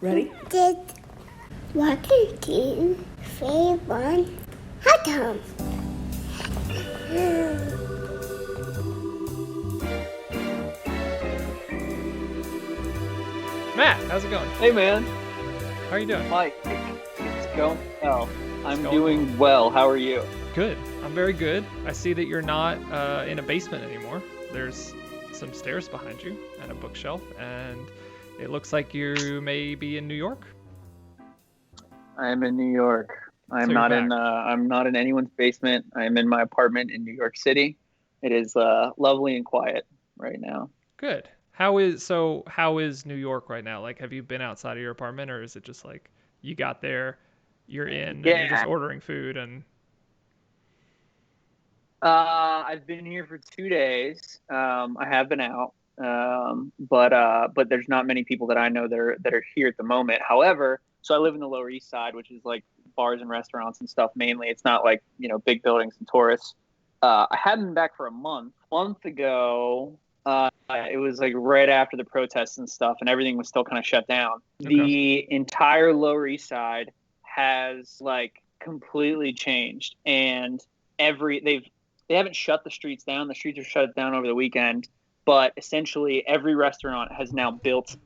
Ready? Did Washington favorite hot dog? Matt, how's it going? Hey man, How are you doing? Mike, it's going well. It's I'm going doing well. How are you? good. I'm very good. I see that you're not in a basement anymore. There's some stairs behind you and a bookshelf, and it looks like you may be in New York. I am in New York. So you're back. I'm not in anyone's basement. I am in my apartment in New York City. It is lovely and quiet right now. Good. How is New York right now? Like, have you been outside of your apartment, or is it just like you got there, you're in, and you're just Yeah. ordering food and I've been here for 2 days. I have been out. But there's not many people that I know that are here at the moment. However, so I live in the Lower East Side, which is like bars and restaurants and stuff mainly. It's not like, big buildings and tourists. I hadn't been back for a month. A month ago, it was like right after the protests and stuff, and everything was still kind of shut down. okay. The entire Lower East Side has like completely changed, and they haven't shut the streets down. The streets are shut down over the weekend, but essentially every restaurant has now built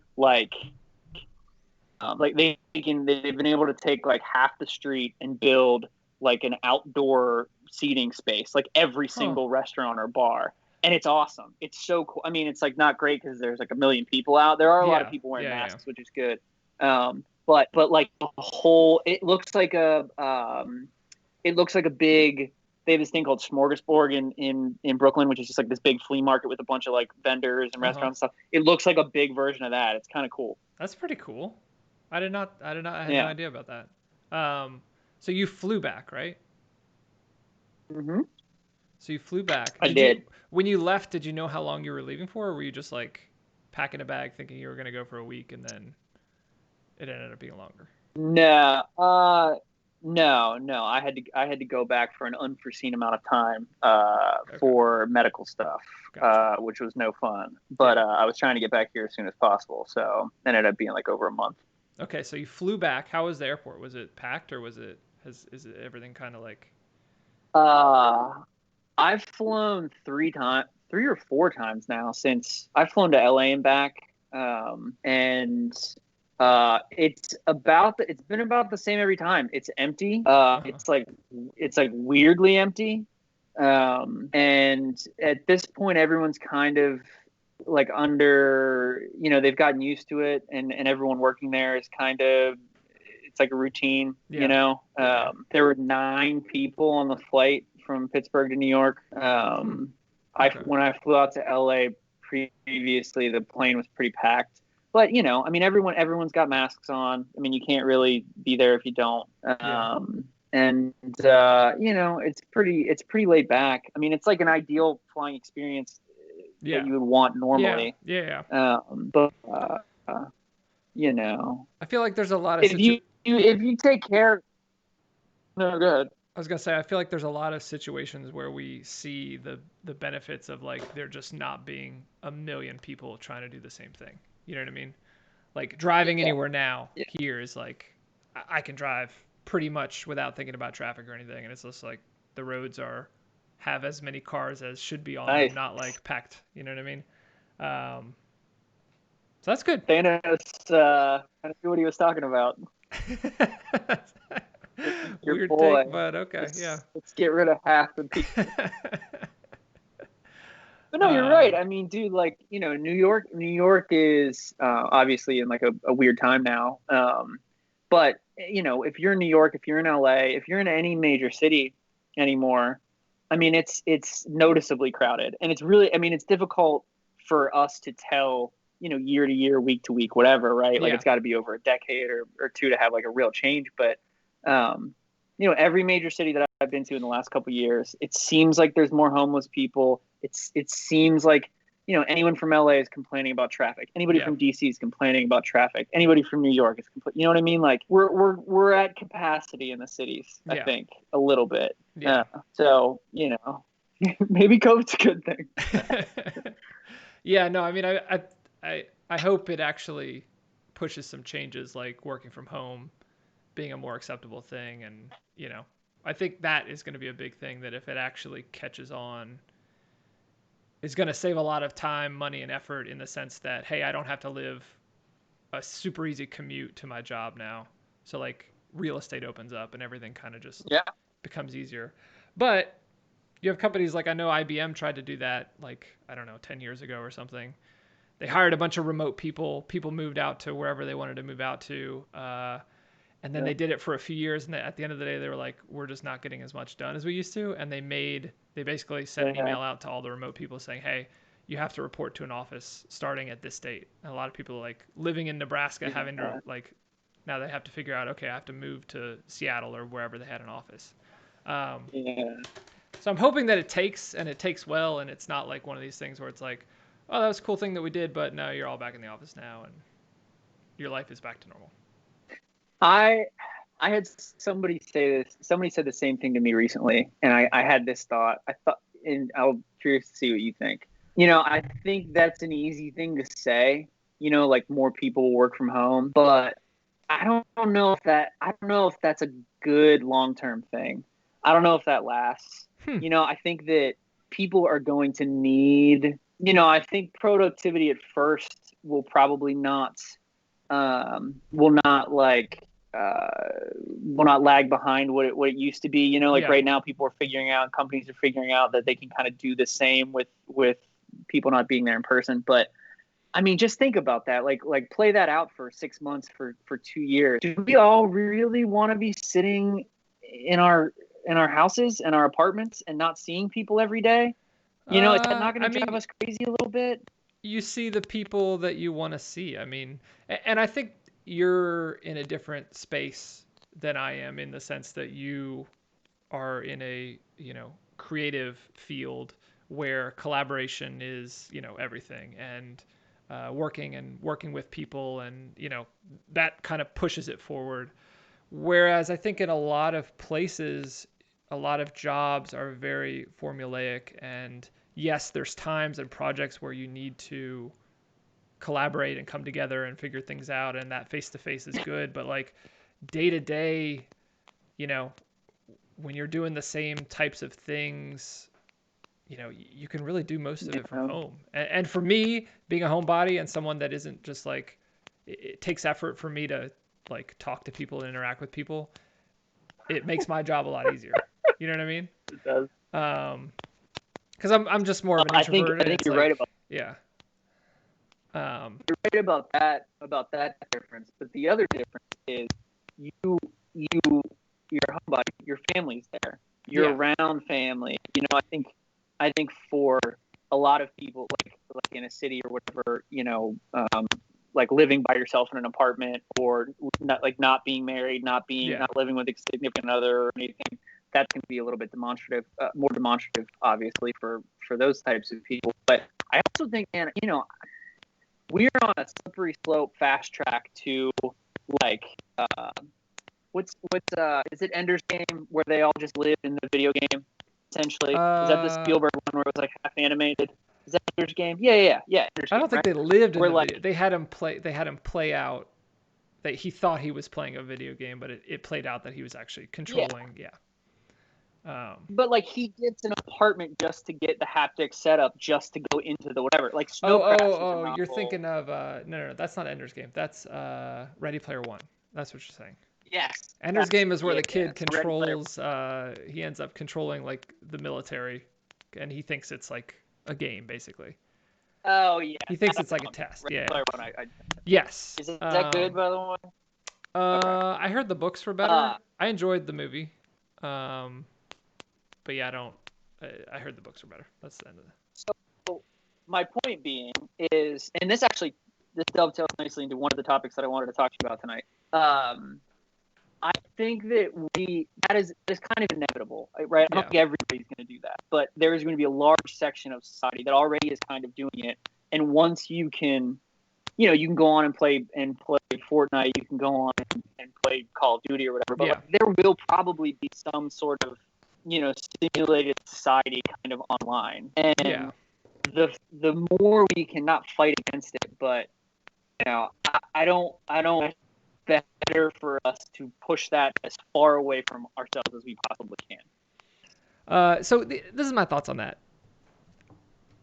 they've been able to take like half the street and build like an outdoor seating space, like every Huh. single restaurant or bar. And it's awesome. It's so cool. I mean, it's like not great because there's like a million people out. There are a lot of Yeah. people wearing Yeah. Yeah. masks, which is good. But like the whole, it looks like a big. They have this thing called Smorgasbord in Brooklyn, which is just like this big flea market with a bunch of like vendors and Uh-huh. restaurants and stuff. It looks like a big version of that. It's kind of cool. That's pretty cool. I had no Yeah. idea about that. So you flew back, right? Hmm. So you flew back. I did. When you left, did you know how long you were leaving for, or were you just like packing a bag thinking you were going to go for a week and then it ended up being longer? No, no. I had to go back for an unforeseen amount of time Okay. for medical stuff, Gotcha. which was no fun. Yeah. But I was trying to get back here as soon as possible, so it ended up being like over a month. Okay, so you flew back. How was the airport? Was it packed or was it has is it everything kind of like Uh, I've flown 3 or 4 times now since I've flown to LA and back, and it's been about the same every time. It's empty. uh-huh. It's like weirdly empty. And at this point, everyone's kind of like they've gotten used to it, and everyone working there is kind of, it's like a routine. Yeah. Yeah. There were 9 people on the flight from Pittsburgh to New York. Hmm. I Okay. When I flew out to LA previously, the plane was pretty packed. But I mean, everyone's got masks on. I mean, you can't really be there if you don't. Yeah. And it's pretty laid back. I mean, it's like an ideal flying experience that Yeah. you would want Yeah. normally. Yeah. Yeah. But uh, you know, I feel like there's a lot of if you take care, no good. I was gonna say I feel like there's a lot of situations where we see the benefits of like there just not being a million people trying to do the same thing. You know what I mean? Like driving Yeah, anywhere now yeah, here is like I can drive pretty much without thinking about traffic or anything, and it's just like the roads are have as many cars as should be on them, nice. not like packed. You know what I mean? Um, so that's good. Thanos kind of knew what he was talking about. Your Weird boy. take, but okay, yeah. Let's get rid of half the people. But no, you're right. um, I mean, dude, like, New York is obviously in like a weird time now. But if you're in New York, if you're in LA, if you're in any major city anymore, I mean, it's noticeably crowded, and it's really, I mean, it's difficult for us to tell, year to year, week to week, whatever, right? Like yeah, it's got to be over a decade or two to have like a real change. But um, every major city that I've been to in the last couple of years, it seems like there's more homeless people. It seems like anyone from LA is complaining about traffic. Anybody yeah, from DC is complaining about traffic. Anybody from New York is You know what I mean? Like we're at capacity in the cities. I yeah, think a little bit. yeah. So maybe COVID's a good thing. Yeah, no, I mean, I hope it actually pushes some changes, like working from home being a more acceptable thing. And, I think that is going to be a big thing that if it actually catches on, is going to save a lot of time, money, and effort in the sense that, hey, I don't have to live a super easy commute to my job now. So like real estate opens up and everything kind of just Yeah. becomes easier. But you have companies like, I know IBM tried to do that, like, I don't know, 10 years ago or something. They hired a bunch of remote people. People moved out to wherever they wanted to move out to. And then Yeah. they did it for a few years. And at the end of the day, they were like, we're just not getting as much done as we used to. And they basically sent an Yeah. email out to all the remote people saying, hey, you have to report to an office starting at this date. And a lot of people are like living in Nebraska, having to like, now they have to figure out, okay, I have to move to Seattle or wherever they had an office. Yeah. So I'm hoping that it takes well, and it's not like one of these things where it's like, oh, that was a cool thing that we did, but no, you're all back in the office now and your life is back to normal. I I had somebody say this. Somebody said the same thing to me recently, and I had this thought. I thought, and I'm curious to see what you think. I think that's an easy thing to say. Like more people work from home, but I don't know if that's a good long-term thing. I don't know if that lasts. Hmm. I think that people are going to need. I think productivity at first will probably not will not like will not lag behind what it used to be. Like Yeah. right now, people are figuring out, companies are figuring out that they can kind of do the same with people not being there in person. But I mean, just think about that. Like play that out for 6 months, for 2 years. Do we all really want to be sitting in our houses and our apartments and not seeing people every day? Is that not going I to drive mean, us crazy a little bit? you see the people that you want to see. I mean, and I think you're in a different space than I am in the sense that you are in a, creative field where collaboration is, everything, and working with people, and, that kind of pushes it forward. Whereas I think in a lot of places, a lot of jobs are very formulaic, and yes, there's times and projects where you need to collaborate and come together and figure things out, and that face to face is good. But like day to day, you know, when you're doing the same types of things, you can really do most of it from home. And for me, being a homebody and someone that isn't just like, it takes effort for me to like talk to people and interact with people. It makes my job a lot easier. You know what I mean? It does. Because I'm just more of an I think introvert, I and think it's you're right like, about yeah. you're right about that difference. But the other difference is you your homebody, your family's there. You're Yeah. around family. I think for a lot of people, like in a city or whatever, like living by yourself in an apartment, or not being married, Yeah. not living with a significant other or anything, that can be a little bit demonstrative, more demonstrative, obviously, for those types of people. But I also think, man, we're on a slippery slope, fast track to like what's is it Ender's Game, where they all just live in the video game essentially? Is that the Uh, Spielberg one where it was like half animated? Is that Ender's Game? Yeah, Ender's I Game, don't think right? they lived in Where the like video. They had him play. They had him play out that he thought he was playing a video game, but it played out that he was actually yeah, controlling. Yeah. but like he gets an apartment just to get the haptic setup, just to go into the whatever. Like Oh, Snow oh, Crash is a oh! You're novel. thinking of no. That's not Ender's Game. That's Ready Player One. That's what you're saying. Yes, Ender's that's Game is where the yeah. kid So Ready Player. controls. He ends up controlling like the military, and he thinks it's like a game basically. Oh yeah, He thinks it's that's like the a one. test. Ready Yeah. Player One. Yes. Is that good, by the way? Okay. I heard the books were better. Uh, I enjoyed the movie. Um, but yeah, I don't. I heard the books were better. That's the end of it. so my point being is, and this dovetails nicely into one of the topics that I wanted to talk to you about tonight. I think that is kind of inevitable, right? I don't Yeah. think everybody's going to do that, but there is going to be a large section of society that already is kind of doing it. And once you can, you can go on and play Fortnite, you can go on and play Call of Duty or whatever. But Yeah. like, there will probably be some sort of, simulated society kind of online, and Yeah. the more we can not fight against it, but I don't better for us to push that as far away from ourselves as we possibly can. This is my thoughts on that.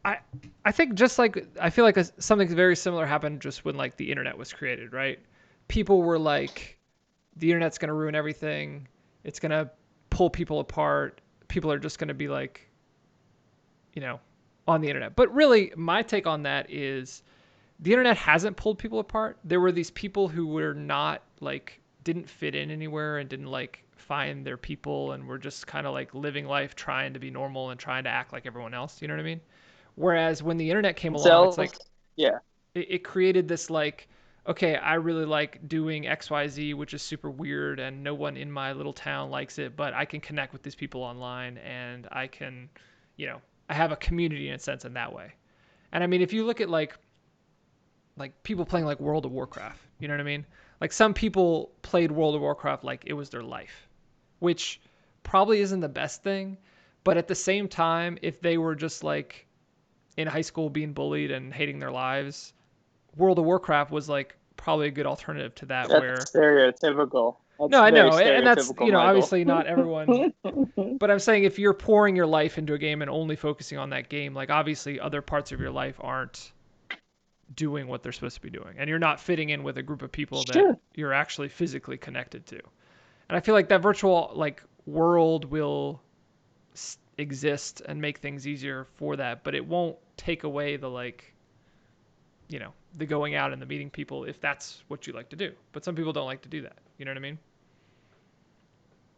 I I think just like I feel like something very similar happened just when like the internet was created, right? People were like, the internet's gonna ruin everything. It's gonna pull people apart. People are just gonna be like, you know, on the internet. But really, my take on that is the internet hasn't pulled people apart. There were these people who were not like didn't fit in anywhere and didn't like find their people and were just kind of like living life trying to be normal and trying to act like everyone else. You know what I mean? Whereas when the internet came along, it's Themselves, like yeah. it created this like, okay, I really like doing XYZ, which is super weird and no one in my little town likes it, but I can connect with these people online and I can, you know, I have a community in a sense in that way. And I mean, if you look at like people playing like World of Warcraft, you know what I mean? Like some people played World of Warcraft like it was their life, which probably isn't the best thing, but at the same time, if they were just like in high school being bullied and hating their lives, World of Warcraft was like probably a good alternative to that. That's Where stereotypical. no, That's I very know, and that's stereotypical, Michael. obviously not everyone. But I'm saying if you're pouring your life into a game and only focusing on that game, like obviously other parts of your life aren't doing what they're supposed to be doing, and you're not fitting in with a group of people that Sure. you're actually physically connected to. And I feel like that virtual like world will exist and make things easier for that, but it won't take away the like, you know, the going out and the meeting people if that's what you like to do. But some people don't like to do that. You know what I mean?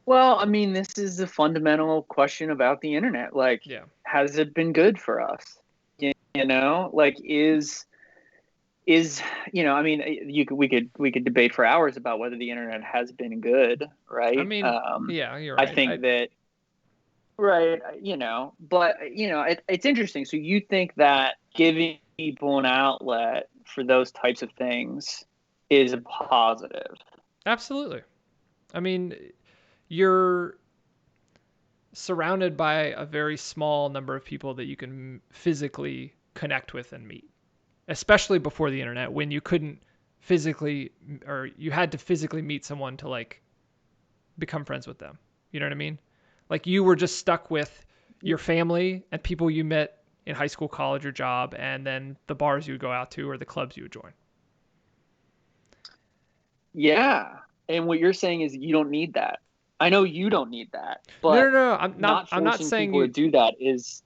Well, I mean, this is the fundamental question about the internet. Like, Yeah. has it been good for us? You know, like is I mean, we could debate for hours about whether the internet has been good, I right? mean, yeah, you're I right. think that right, but it's interesting. So you think that giving people an outlet for those types of things is a positive? Absolutely. I mean, you're surrounded by a very small number of people that you can physically connect with and meet, especially before the internet when you couldn't physically or you had to physically meet someone to like become friends with them. You know what I mean? Like you were just stuck with your family and people you met in high school, college, or job, and then the bars you would go out to or the clubs you would join. Yeah. And what you're saying is you don't need that. I know you don't need that, No, no, but no. I'm not. not I'm not forcing saying people to you. do that is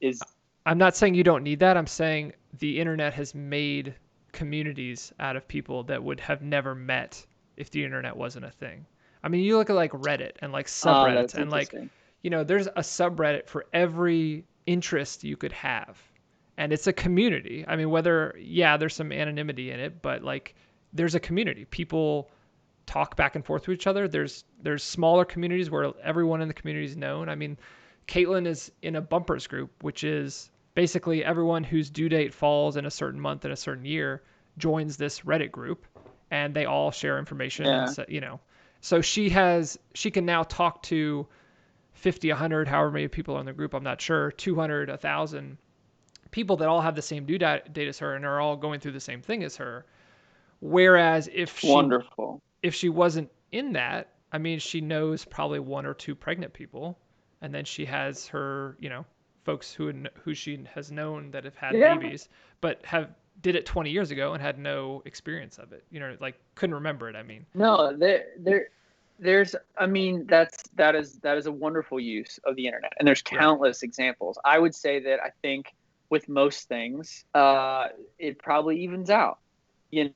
I'm not saying you don't need that. I'm saying the internet has made communities out of people that would have never met if the internet wasn't a thing. I mean, you look at like Reddit and like subreddits that's and like, interesting. you know, there's a subreddit for every interest you could have. And it's a community. I mean, whether, yeah, there's some anonymity in it, but like there's a community. People talk back and forth to each other. There's smaller communities where everyone in the community is known. I mean, Caitlin is in a bumpers group, which is basically everyone whose due date falls in a certain month in a certain year joins this Reddit group, and they all share information and Yeah. you know, so she can now talk to 50, 100, however many people are in the group. I'm not sure, 200, 1,000 people that all have the same due date as her and are all going through the same thing as her. Whereas Wonderful. if she wasn't in that, I mean, she knows probably one or two pregnant people, and then she has her, you know, folks who she has known that have had Yeah. babies, but have did it 20 years ago and had no experience of it. You know, like couldn't remember it. I mean, No, there's I mean that is a wonderful use of the internet, and there's yeah, countless examples. I would say that I think with most things, it probably evens out.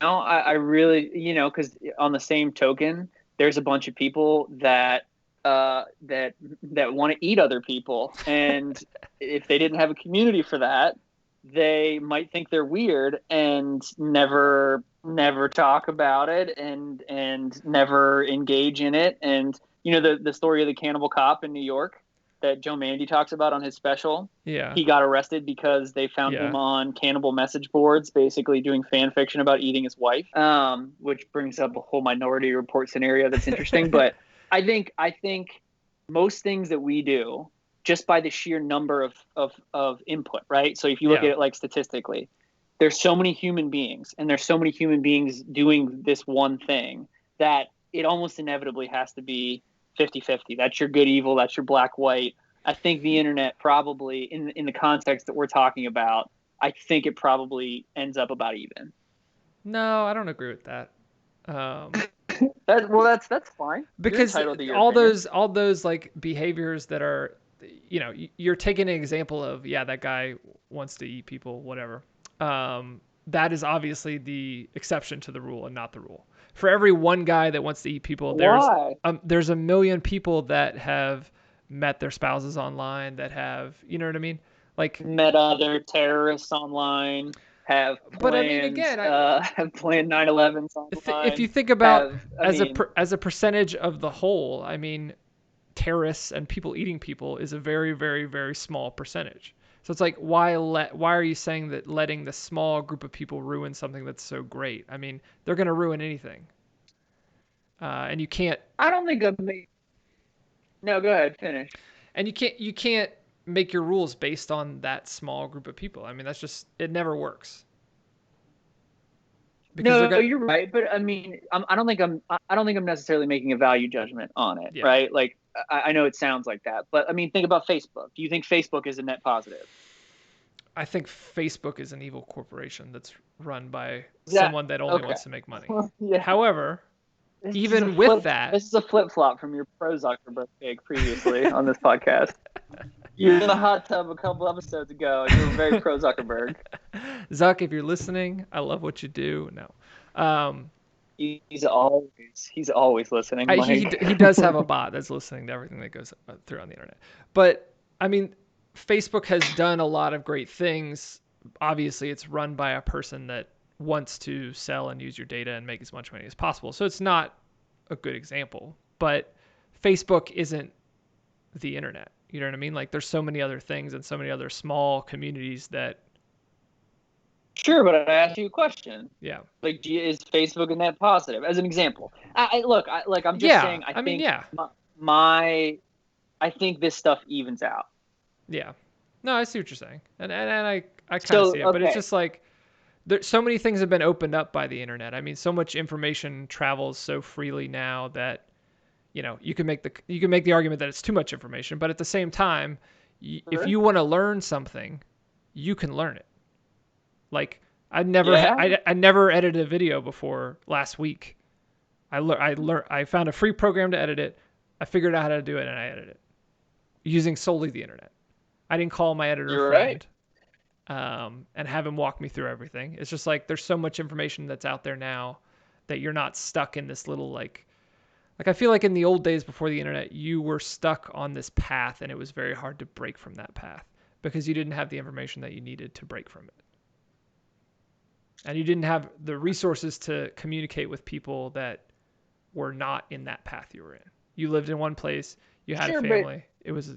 I really, because on the same token, there's a bunch of people that want to eat other people, and if they didn't have a community for that, they might think they're weird and never talk about it and never engage in it. And the story of the cannibal cop in New York that Joe Mandy talks about on his special. yeah, He got arrested because they found him yeah, on cannibal message boards, basically doing fan fiction about eating his wife, which brings up a whole Minority Report scenario that's interesting. But I think most things that we do, just by the sheer number of input, right? So if you look yeah, at it like statistically, there's so many human beings and there's so many human beings doing this one thing that it almost inevitably has to be 50-50. That's your good evil, that's your black white. I think the internet probably in the context that we're talking about, I think it probably ends up about even. No, I don't agree with that. That's fine. You're Because entitled to your all opinion. those like behaviors that are, you're taking an example of, yeah, that guy wants to eat people, whatever. That is obviously the exception to the rule and not the rule. For every one guy that wants to eat people, Why? there's a million people that have met their spouses online, that have, you know what I mean? Like, Met other terrorists online, have but I mean, planned again, have planned 9/11s if you online. think about Have I mean, as a percentage of the whole, I mean, terrorists and people eating people is a very, very, very small percentage. So it's like, why are you saying that letting the small group of people ruin something that's so great? I mean, they're going to ruin anything, and you can't I don't think I'm. No, go ahead, finish. you can't make your rules based on that small group of people. I mean, that's just, it never works because they're No, going to, you're right, but I mean, I don't think I'm necessarily making a value judgment on it, yeah. right? Like, I know it sounds like that, but I mean, think about Facebook. Do you think Facebook is a net positive? I think Facebook is an evil corporation that's run by Yeah. someone that only Okay. wants to make money. Yeah. However, even with that, This is a flip flop from your pro Zuckerberg take previously on this podcast. You were in the hot tub a couple episodes ago, and you were very pro Zuckerberg. Zuck, if you're listening, I love what you do. No, um, He's always listening, Mike. he does have a bot that's listening to everything that goes through on the internet. But I mean, Facebook has done a lot of great things. Obviously, it's run by a person that wants to sell and use your data and make as much money as possible. So it's not a good example. But Facebook isn't the internet. You know what I mean? Like, there's so many other things and so many other small communities that, Sure, but I asked you a question. yeah. Like, is Facebook a net positive? As an example, look, I'm just Yeah. saying. I I mean, think yeah. I think this stuff evens out. Yeah. No, I see what you're saying. And I kind of So, see it, but it's okay, just like, so many things have been opened up by the internet. I mean, so much information travels so freely now that, you can make the argument that it's too much information, but at the same time, if sure. you want to learn something, you can learn it. Like, Yeah, I never edited a video before last week. I found a free program to edit it. I figured out how to do it and I edited it using solely the internet. I didn't call my editor you're right. friend, and have him walk me through everything. It's just like, there's so much information that's out there now that you're not stuck in this little, like I feel like in the old days before the internet, you were stuck on this path and it was very hard to break from that path because you didn't have the information that you needed to break from it. And you didn't have the resources to communicate with people that were not in that path you were in. You lived in one place, you had a Sure, but family. It was,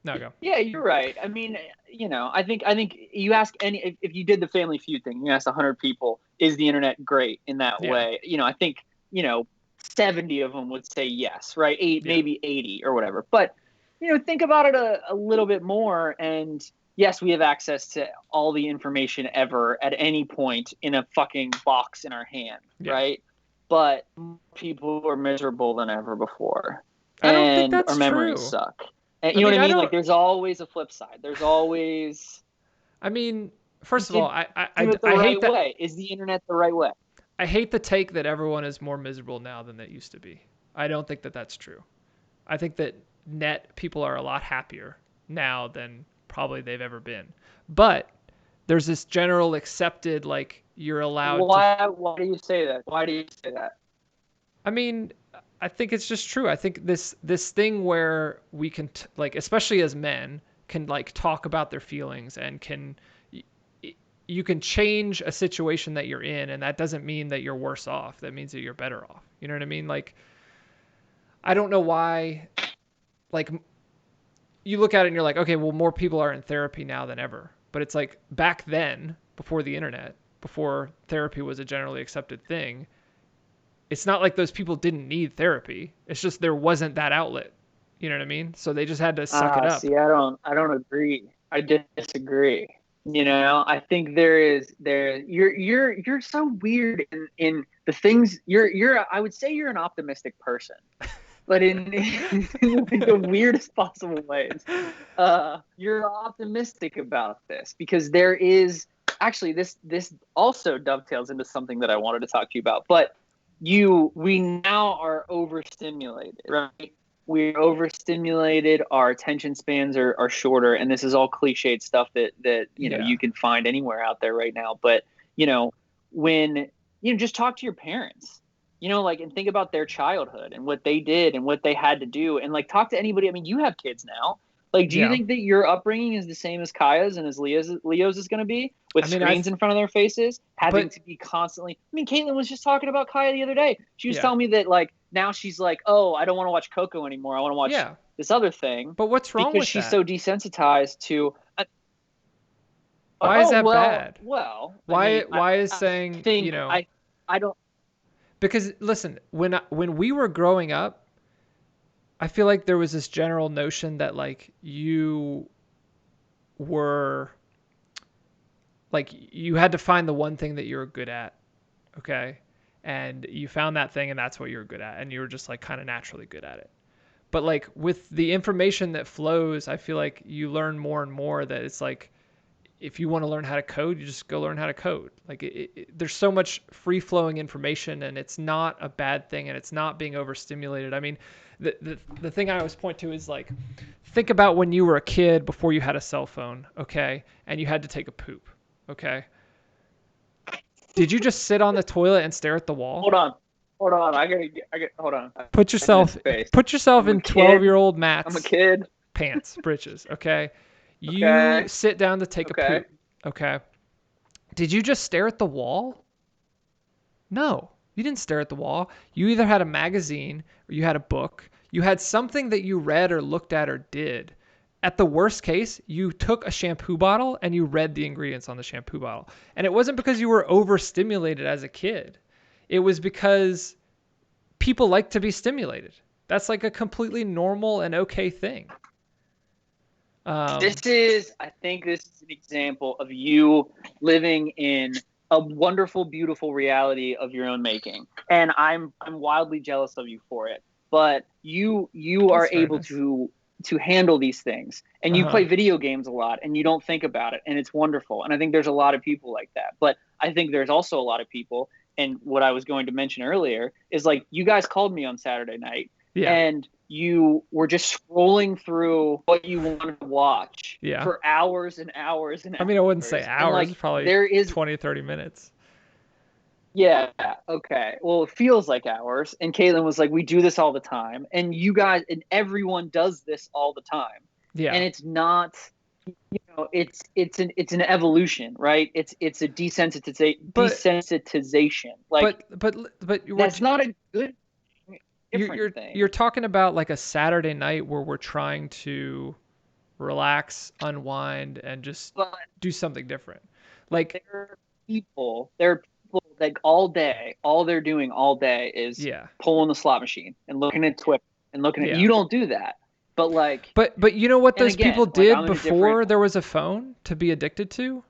no, go. yeah, you're right. I mean, I think you ask if you did the Family Feud thing, you asked 100 people, is the internet great in that Yeah. way? I think 70 of them would say yes, right? Eight, Yeah. maybe 80 or whatever. But think about it a little bit more. And yes, we have access to all the information ever at any point in a fucking box in our hand, Yeah. right? But people are miserable than ever before, I don't think and our that's memories true. suck. And I you know mean, what I I mean? don't, Like, there's always a flip side. There's always I mean, first of do all, it the I hate right that. way. Is the internet the right way? I hate the take that everyone is more miserable now than they used to be. I don't think that that's true. I think that net people are a lot happier now than probably they've ever been. But there's this general accepted, like, you're allowed to. Why do you say that? Why do you say that? I mean, I think it's just true. I think this thing where we can like, especially as men, can like talk about their feelings and you can change a situation that you're in, and that doesn't mean that you're worse off. That means that you're better off. You know what I mean? Like, I don't know why, like, you look at it and you're like, okay, well, more people are in therapy now than ever. But it's like, back then, before the internet, before therapy was a generally accepted thing, it's not like those people didn't need therapy. It's just there wasn't that outlet. You know what I mean? So they just had to suck it up. See, I don't agree. I disagree. I think you're so weird in the things I would say you're an optimistic person, but in like the weirdest possible ways. You're optimistic about this because there is actually this also dovetails into something that I wanted to talk to you about. But we now are overstimulated, right? We're overstimulated. Our attention spans are shorter, and this is all cliched stuff that Yeah. you can find anywhere out there right now. But you know when just talk to your parents, like, and think about their childhood and what they did and what they had to do, and like talk to anybody. I mean, you have kids now. Like, do you Yeah. think that your upbringing is the same as Kaya's and as Leo's is going to be, with I mean, I screens in front of their faces, having but to be constantly? I mean, Caitlin was just talking about Kaya the other day. She was yeah. telling me that like now she's like, oh, I don't want to watch Coco anymore. I want to watch Yeah. this other thing But what's wrong because with she's that? so desensitized to. Why is Oh that well, bad? well. I Why mean, why is I saying, think I don't. because listen, when we were growing up, I feel like there was this general notion that like were you had to find the one thing that you were good at, okay? And you found that thing and that's what you were good at and you were just like kind of naturally good at it. But like with the information that flows, I feel like you learn more and more that it's like if you want to learn how to code, you just go learn how to code. Like there's so much free flowing information and it's not a bad thing and it's not being overstimulated. I mean, the thing I always point to is like, think about when you were a kid before you had a cell phone, okay? And you had to take a poop, okay? Did you just sit on the toilet and stare at the wall? Hold on, hold on. Hold on. Put I'm in yourself space. put yourself I'm a in kid. 12-year-old I'm a Matt's kid. pants, britches, okay? You Okay. sit down to take a Okay. poop, okay? Did you just stare at the wall? No, you didn't stare at the wall. You either had a magazine or you had a book. You had something that you read or looked at or did. At the worst case, you took a shampoo bottle and you read the ingredients on the shampoo bottle. And it wasn't because you were overstimulated as a kid. It was because people like to be stimulated. That's like a completely normal and okay thing. Um, I think this is an example of you living in a wonderful, beautiful reality of your own making. And I'm wildly jealous of you for it. But you are that's very able nice. to handle these things. And Uh you huh. play video games a lot and you don't think about it. And it's wonderful. And I think there's a lot of people like that. But I think there's also a lot of people, and what I was going to mention earlier is like you guys called me on Saturday night Yeah. and you were just scrolling through what you wanted to watch Yeah. for hours and hours and I mean, I wouldn't say hours. And hours, like probably there is 20, 30 minutes. yeah, okay. Well, it feels like hours. And Caitlin was like, we do this all the time. And you guys and everyone does this all the time. Yeah. And it's not, it's an evolution, right? It's a But desensitization. Like but that's not a good you're different you're you're thing. talking about like a Saturday night where we're trying to relax, unwind, and just But do something different. But Like, there are people that all day, all they're doing all day is yeah, pulling the slot machine and looking at Twitter and looking at. yeah. You don't do that, but like, But you know what and those people again, like did I'm in a different. before there was a phone to be addicted to?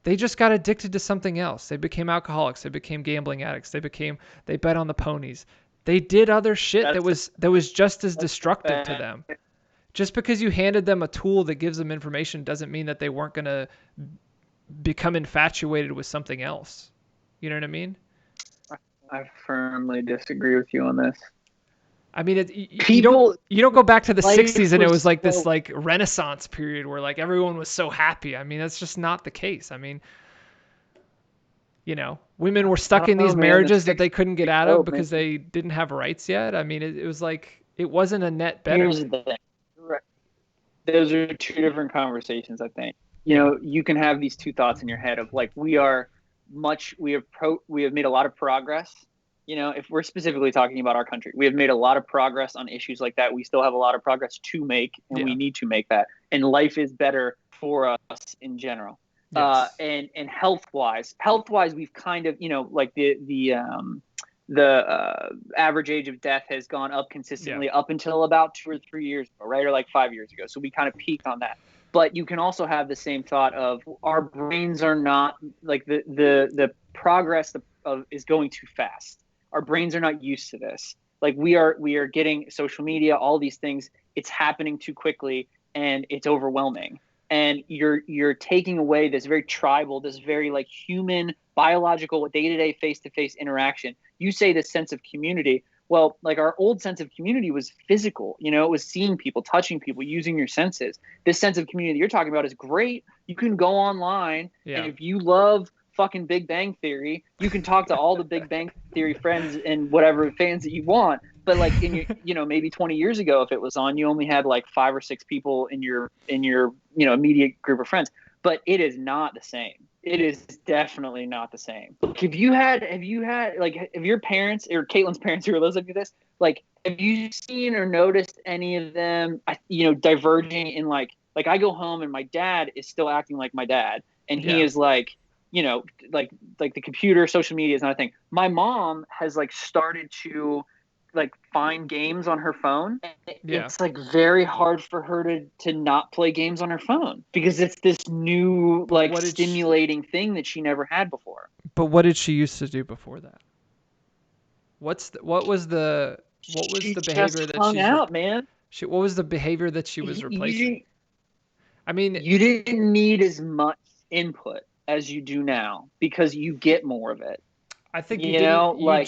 They just got addicted to something else. They became alcoholics. They became gambling addicts. They bet on the ponies. They did other shit That's that was just as that's the destructive to fact. them. Just because you handed them a tool that gives them information doesn't mean that they weren't going to become infatuated with something else. You know what I mean? I firmly disagree with you on this. I mean, People, you don't go back to the '60s life and it was was like this so. like Renaissance period where like everyone was so happy. I mean, that's just not the case. I mean, women were I stuck don't in know, these man. The marriages that six they couldn't get out of dope, because man. they didn't have rights yet. I mean, it was like it wasn't a net better. Here's the thing. Right. Those are two different conversations. I think Yeah. you can have these two thoughts in your head of like we have made a lot of progress. If we're specifically talking about our country, we have made a lot of progress on issues like that. We still have a lot of progress to make, and we Yeah. need to make that. And life is better for us in general. Yes. And health wise, we've kind of like average age of death has gone up Yeah. consistently up until about 2 or 3 years ago, right? Or like 5 years ago. So we kind of peaked on that. But you can also have the same thought of our brains are not like the progress of is going too fast. Our brains are not used to this. Like we are getting social media, all these things. It's happening too quickly, and it's overwhelming. And you're taking away this very tribal, this very like human, biological, day-to-day, face-to-face interaction. You say this sense of community. Well, like our old sense of community was physical. It was seeing people, touching people, using your senses. This sense of community you're talking about is great. You can go online, and Yeah. if you love fucking Big Bang Theory, you can talk to all the Big Bang Theory friends and whatever fans that you want. But like in your, maybe 20 years ago, if it was on, you only had like 5 or 6 people in your immediate group of friends. But it is not the same. It is definitely not the same. Like have you had like have your parents or Caitlin's parents who are listening to this, like have you seen or noticed any of them diverging in like I go home and my dad is still acting like my dad, and he Yeah. is like like the computer, social media is not a thing. My mom has like started to like find games on her phone. Yeah. It's like very hard for her to not play games on her phone because it's this new But like what did she, stimulating thing that she never had before. but what did she used to do before that? What was She the behavior just that hung out, man. what was the behavior that she was replacing? You, I mean, you didn't need as much input as you do now because you get more of it. I think Like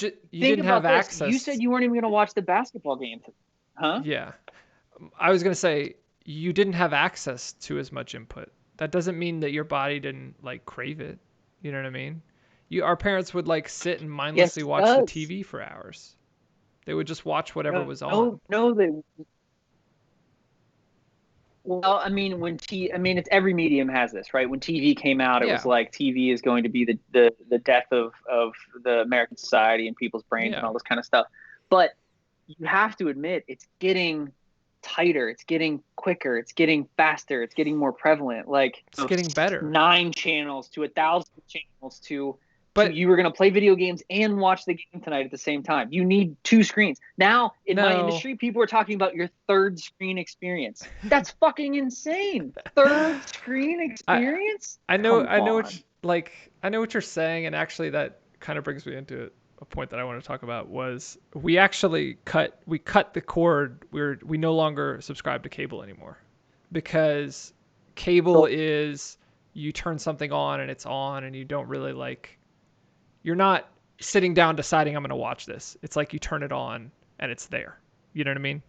you think didn't have about this. You said access. you weren't even going to watch the basketball game, huh? Yeah. I was going to say you didn't have access to as much input. That doesn't mean that your body didn't like crave it. You know what I mean? Our parents would like sit and Yes, mindlessly it watch the does. TV for hours. They would just watch whatever No, was on. no, no. Well, I mean, it's every medium has this, right? When TV came out, it was Yeah. like TV is going to be the death of the American society and people's brains and Yeah. all this kind of stuff. But you have to admit, it's getting tighter, it's getting quicker, it's getting faster, it's getting more prevalent. Like It's getting better. 9 channels to 1,000 channels to But you were going to play video games and watch the game tonight at the same time. You need 2 screens. Now, in my no, industry, people are talking about your third screen experience. That's fucking insane. Third screen I experience? I know Come I know on. I know what you're saying, and actually that kind of brings me into a point that I want to talk about was we actually cut the cord. We no longer subscribe to cable anymore because cable So, is you turn something on and you don't really like you're not sitting down deciding I'm going to watch this. It's like you turn it on and it's there. You know what I mean?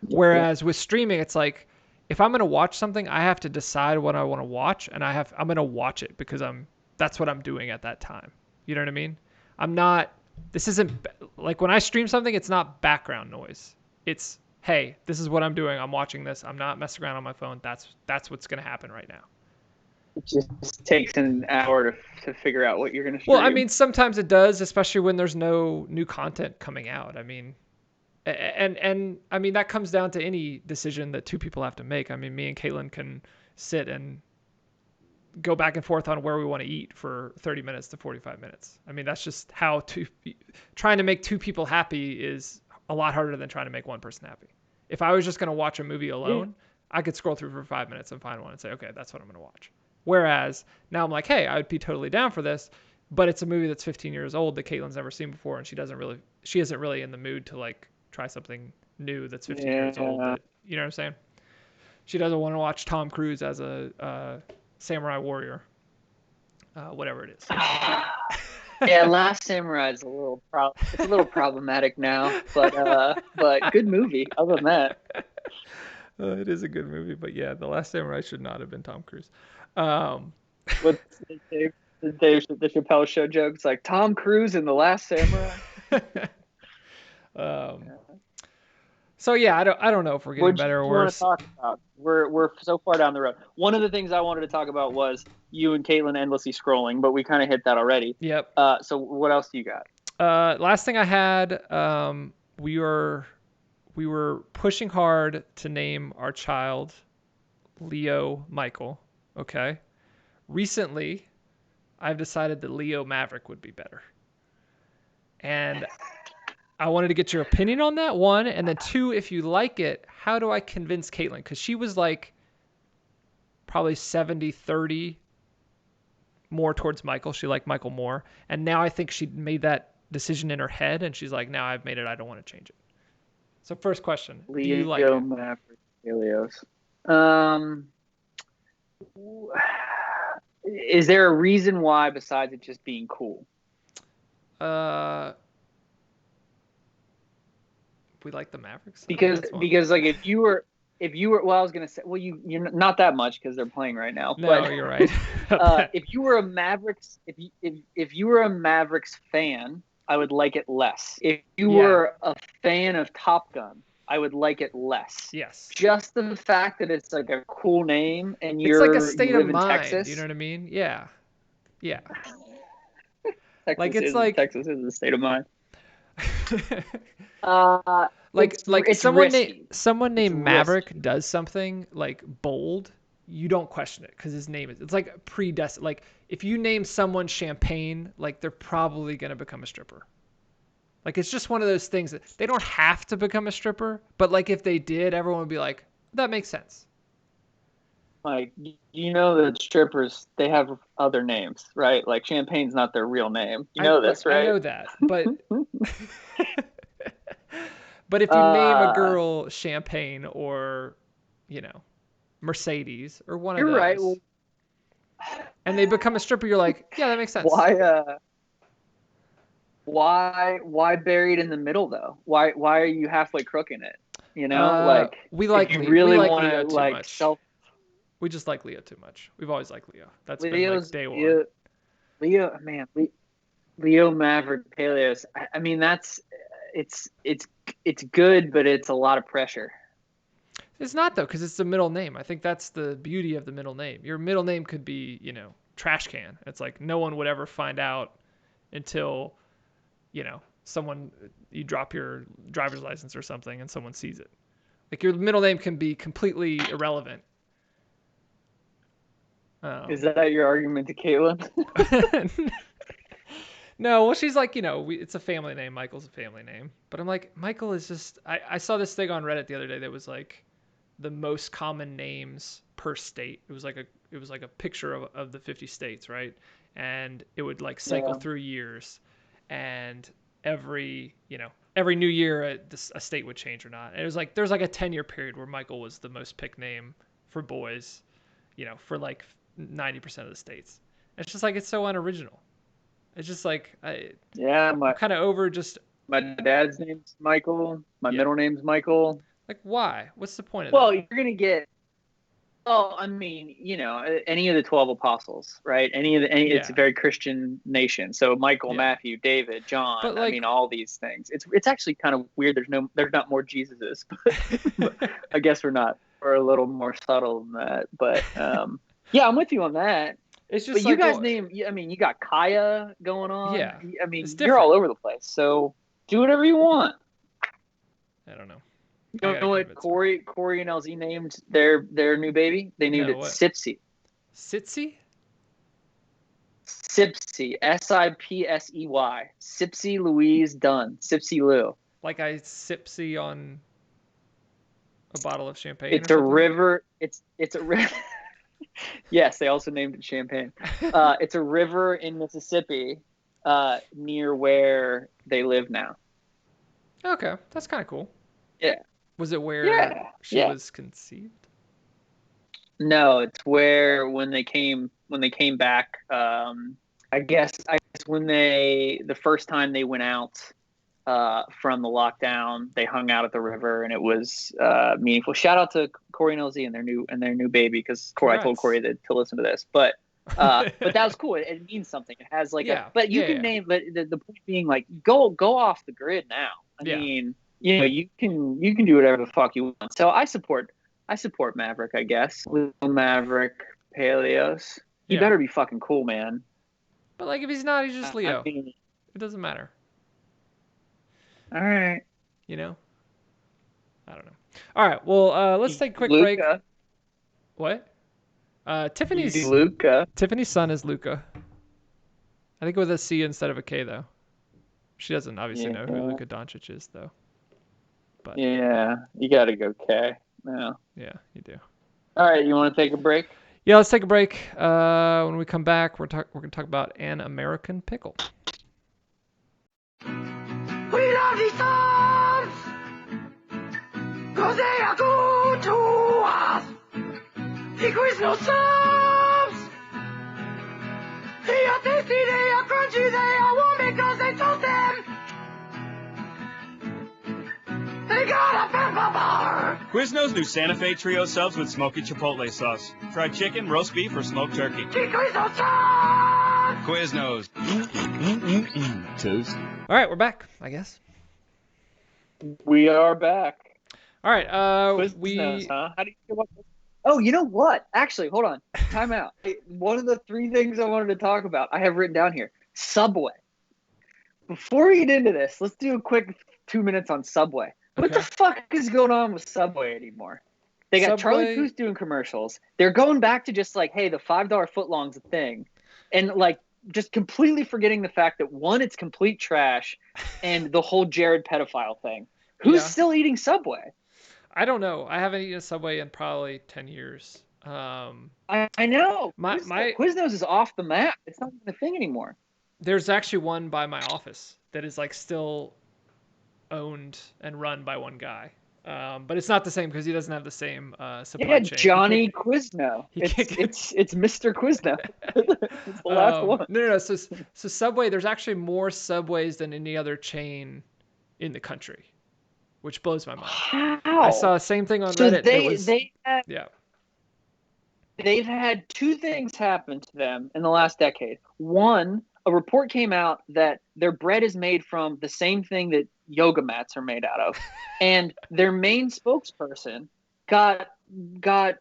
yeah. Whereas with streaming, it's like if I'm gonna watch something, I have to decide what I want to watch, and I'm gonna watch it because that's what I'm doing at that time. You know what I mean? I'm not. This isn't like when I stream something, it's not background noise. It's hey, this is what I'm doing. I'm watching this. I'm not messing around on my phone. That's what's gonna happen right now. It just takes an hour to figure out what you're going to Well, I stream. mean, sometimes it does, especially when there's no new content coming out. I mean, and I mean that comes down to any decision that two people have to make. I mean, me and Caitlin can sit and go back and forth on where we want to eat for 30 minutes to 45 minutes. I mean, that's just how trying to make two people happy is a lot harder than trying to make one person happy. If I was just going to watch a movie Yeah. alone, I could scroll through for 5 minutes and find one and say, okay, that's what I'm going to watch. Whereas now I'm like, hey, I would be totally down for this, but it's a movie that's 15 years old that Caitlin's never seen before, and she isn't really in the mood to like try something new that's 15 years old. Yeah. That you know what I'm saying? She doesn't want to watch Tom Cruise as a samurai warrior, whatever it is. Yeah, Last Samurai is it's a little problematic now, but good movie. Other than that, It is a good movie, but yeah, The Last Samurai should not have been Tom Cruise. Um, what's the Chappelle Show joke? It's like Tom Cruise in The Last Samurai. um, so yeah, I don't know if we're getting What better or you want to worse. talk about? We're so far down the road. One of the things I wanted to talk about was you and Caitlin endlessly scrolling, but we kind of hit that already. Yep. So what else do you got? Last thing I had, we were pushing hard to name our child Leo Michael. Okay. Recently, I've decided that Leo Maverick would be better. And I wanted to get your opinion on that, one, and then two, if you like it, how do I convince Caitlin? Because she was like probably 70-30 more towards Michael. She liked Michael more. And now I think she made that decision in her head, and she's like, now I've made it. I don't want to change it. So first question, do you like Leo, it? Maverick, Helios. Is there a reason why besides it just being cool? We like the Mavericks. Because like if you were well, I was gonna say, well, you're not that much because they're playing right now. No, But you're right. if you were a Mavericks, if you were a Mavericks fan, I would like it less. If you were a fan of Top Gun, I would like it less. Yes. Just the fact that it's like a cool name and It's like a state you live of in mind. Texas. You know what I mean? Yeah. Yeah. Texas Like it's like Texas is a state of mind. Like someone named Maverick risky. does something like bold, you don't question it because his name is. It's like predestined. Like if you name someone Champagne, like they're probably gonna become a stripper. Like it's just one of those things that they don't have to become a stripper, but like if they did, everyone would be like, that makes sense. Like, you know that strippers, they have other names, right? Like Champagne's not their real name. You know this, right? I know that, but but if you name a girl Champagne or, you know, Mercedes or one of You're those, right. Well, and they become a stripper, you're like, yeah, that makes sense. Why buried in the middle though? Why are you halfway crooking it? You know, we like if you Leo. really We like want Leo to too like much. We just like Leo too much. We've always liked Leo. That's been like day one. Leo Maverick Peleos. I mean, it's good, but it's a lot of pressure. It's not though, because it's the middle name. I think that's the beauty of the middle name. Your middle name could be, you know, trash can. It's like no one would ever find out until, you know, you drop your driver's license or something and someone sees it. Like your middle name can be completely irrelevant. Is that your argument to Caitlin? No, well, she's like, you know, it's a family name. Michael's a family name. But I'm like, Michael is just. I saw this thing on Reddit the other day that was like the most common names per state. It was like a picture of the 50 states, right? And it would like cycle through years, and every new year a state would change or not. And it was like there's like a 10-year period where Michael was the most picked name for boys, you know, for like 90% of the states. It's just like it's so unoriginal. It's just like I'm kind of over just. My dad's name's Michael. My middle name's Michael. Like, why? What's the point of Well, that? you're gonna get. Well, I mean, you know, any of the 12 apostles, right? It's a very Christian nation. So Michael, Matthew, David, John. But like, I mean, all these things. It's actually kind of weird. There's not more Jesuses, but I guess we're a little more subtle than that. But yeah, I'm with you on that. It's just but like, you guys name. I mean, you got Kaya going on. Yeah. I mean, you're all over the place. So do whatever you want. I don't know. You know what Corey and LZ named their new baby? They named it Sipsy. Sipsy? Sipsy. Sipsey. Sipsy Louise Dunn. Sipsy Lou. Like I sipsy on a bottle of champagne. It's a river. It's a river. Yes, they also named it Champagne. It's a river in Mississippi, near where they live now. Okay, that's kind of cool. Yeah. Was it where she was conceived? No, it's where when they came back. I guess when the first time they went out from the lockdown, they hung out at the river, and it was meaningful. Shout out to Corey and LZ and their new baby, because I told Corey to listen to this, but that was cool. It means something. It has like but you can name. But the point being, like, go off the grid now. I mean, you know, you can do whatever the fuck you want. So I support Maverick, I guess. With Maverick Peleos, he better be fucking cool, man. But like, if he's not, he's just Leo. I mean, it doesn't matter. All right. You know? I don't know. All right. Well, let's take a quick break. What? Tiffany's Luca. Tiffany's son is Luca. I think with a C instead of a K, though. She doesn't obviously know who Yeah. Luka Doncic is, though. But Yeah, you got to go K. No. yeah, you do. All right, you want to take a break? Yeah, let's take a break. When we come back, we're going to talk about An American Pickle. We love these songs, 'cause they are good to us. The Quiznos subs, they are tasty, they are crunchy, they are warm because they toast them. They got a pepper bar. Quiznos new Santa Fe Trio subs with smoky chipotle sauce. Fried chicken, roast beef, or smoked turkey. The Quiznos subs. Quiznos. Toast. All right, we're back, I guess. We are back. All right, Quiznos, huh? How do you feel about this? Oh, you know what? Actually, hold on. Time out. One of the 3 things I wanted to talk about, I have written down here. Subway. Before we get into this, let's do a quick 2 minutes on Subway. What the fuck is going on with Subway anymore? They got Charlie Subway- Puth doing commercials. They're going back to just like, hey, the $5 footlong's a thing. And like just completely forgetting the fact that, one, it's complete trash, and the whole Jared pedophile thing. Who's Yeah. still eating Subway? I don't know. I haven't eaten a Subway in probably 10 years. I know. My- Quiznos is off the map. It's not even a thing anymore. There's actually one by my office that is like still owned and run by one guy. But it's not the same because he doesn't have the same supply Yeah, chain. Johnny Quizno. he can't get- It's Mr. Quizno. It's the last one. No. So Subway, there's actually more Subways than any other chain in the country, which blows my mind. How? I saw the same thing on So Reddit. they've had 2 things happen to them in the last decade. One, a report came out that their bread is made from the same thing that yoga mats are made out of, and their main spokesperson got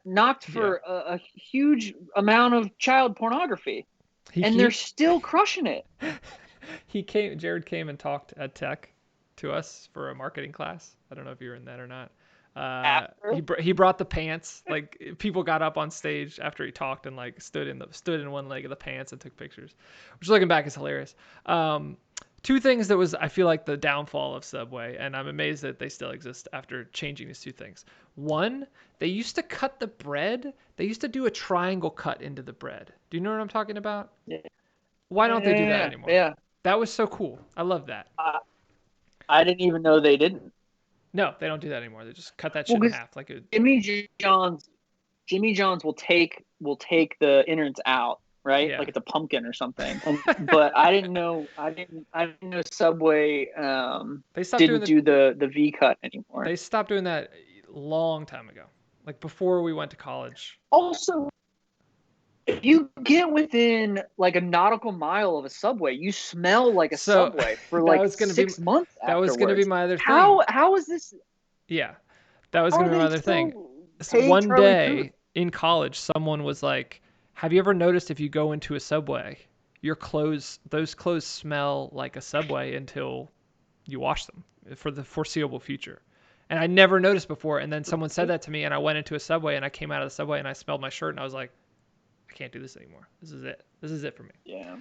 knocked for a huge amount of child pornography, and they're still crushing it. Jared came and talked at Tech to us for a marketing class. I don't know if you were in that or not. He brought the pants. Like, people got up on stage after he talked and like stood in one leg of the pants and took pictures, which looking back is hilarious. 2 things that was, I feel like, the downfall of Subway, and I'm amazed that they still exist after changing these 2 things. One, they used to cut the bread. They used to do a triangle cut into the bread. Do you know what I'm talking about? Yeah. Why don't they do that anymore? Yeah. That was so cool. I love that. I didn't even know they didn't. No, they don't do that anymore. They just cut that shit in half. Like Jimmy John's will take the innards out, right? Yeah. Like it's a pumpkin or something. But I didn't know Subway they stopped didn't doing do the V cut anymore. They stopped doing that a long time ago. Like before we went to college. Also, if you get within like a nautical mile of a Subway, you smell like a Subway for like 6 months afterwards. That was going to be my other thing. How is this? Yeah. That was going to be my other thing. Hey, one Charlie day Puth. in college, someone was like, have you ever noticed if you go into a Subway, those clothes smell like a Subway until you wash them for the foreseeable future? And I never noticed before. And then someone said that to me, and I went into a Subway, and I came out of the Subway, and I smelled my shirt, and I was like, I can't do this anymore. This is it. This is it for me. Yeah.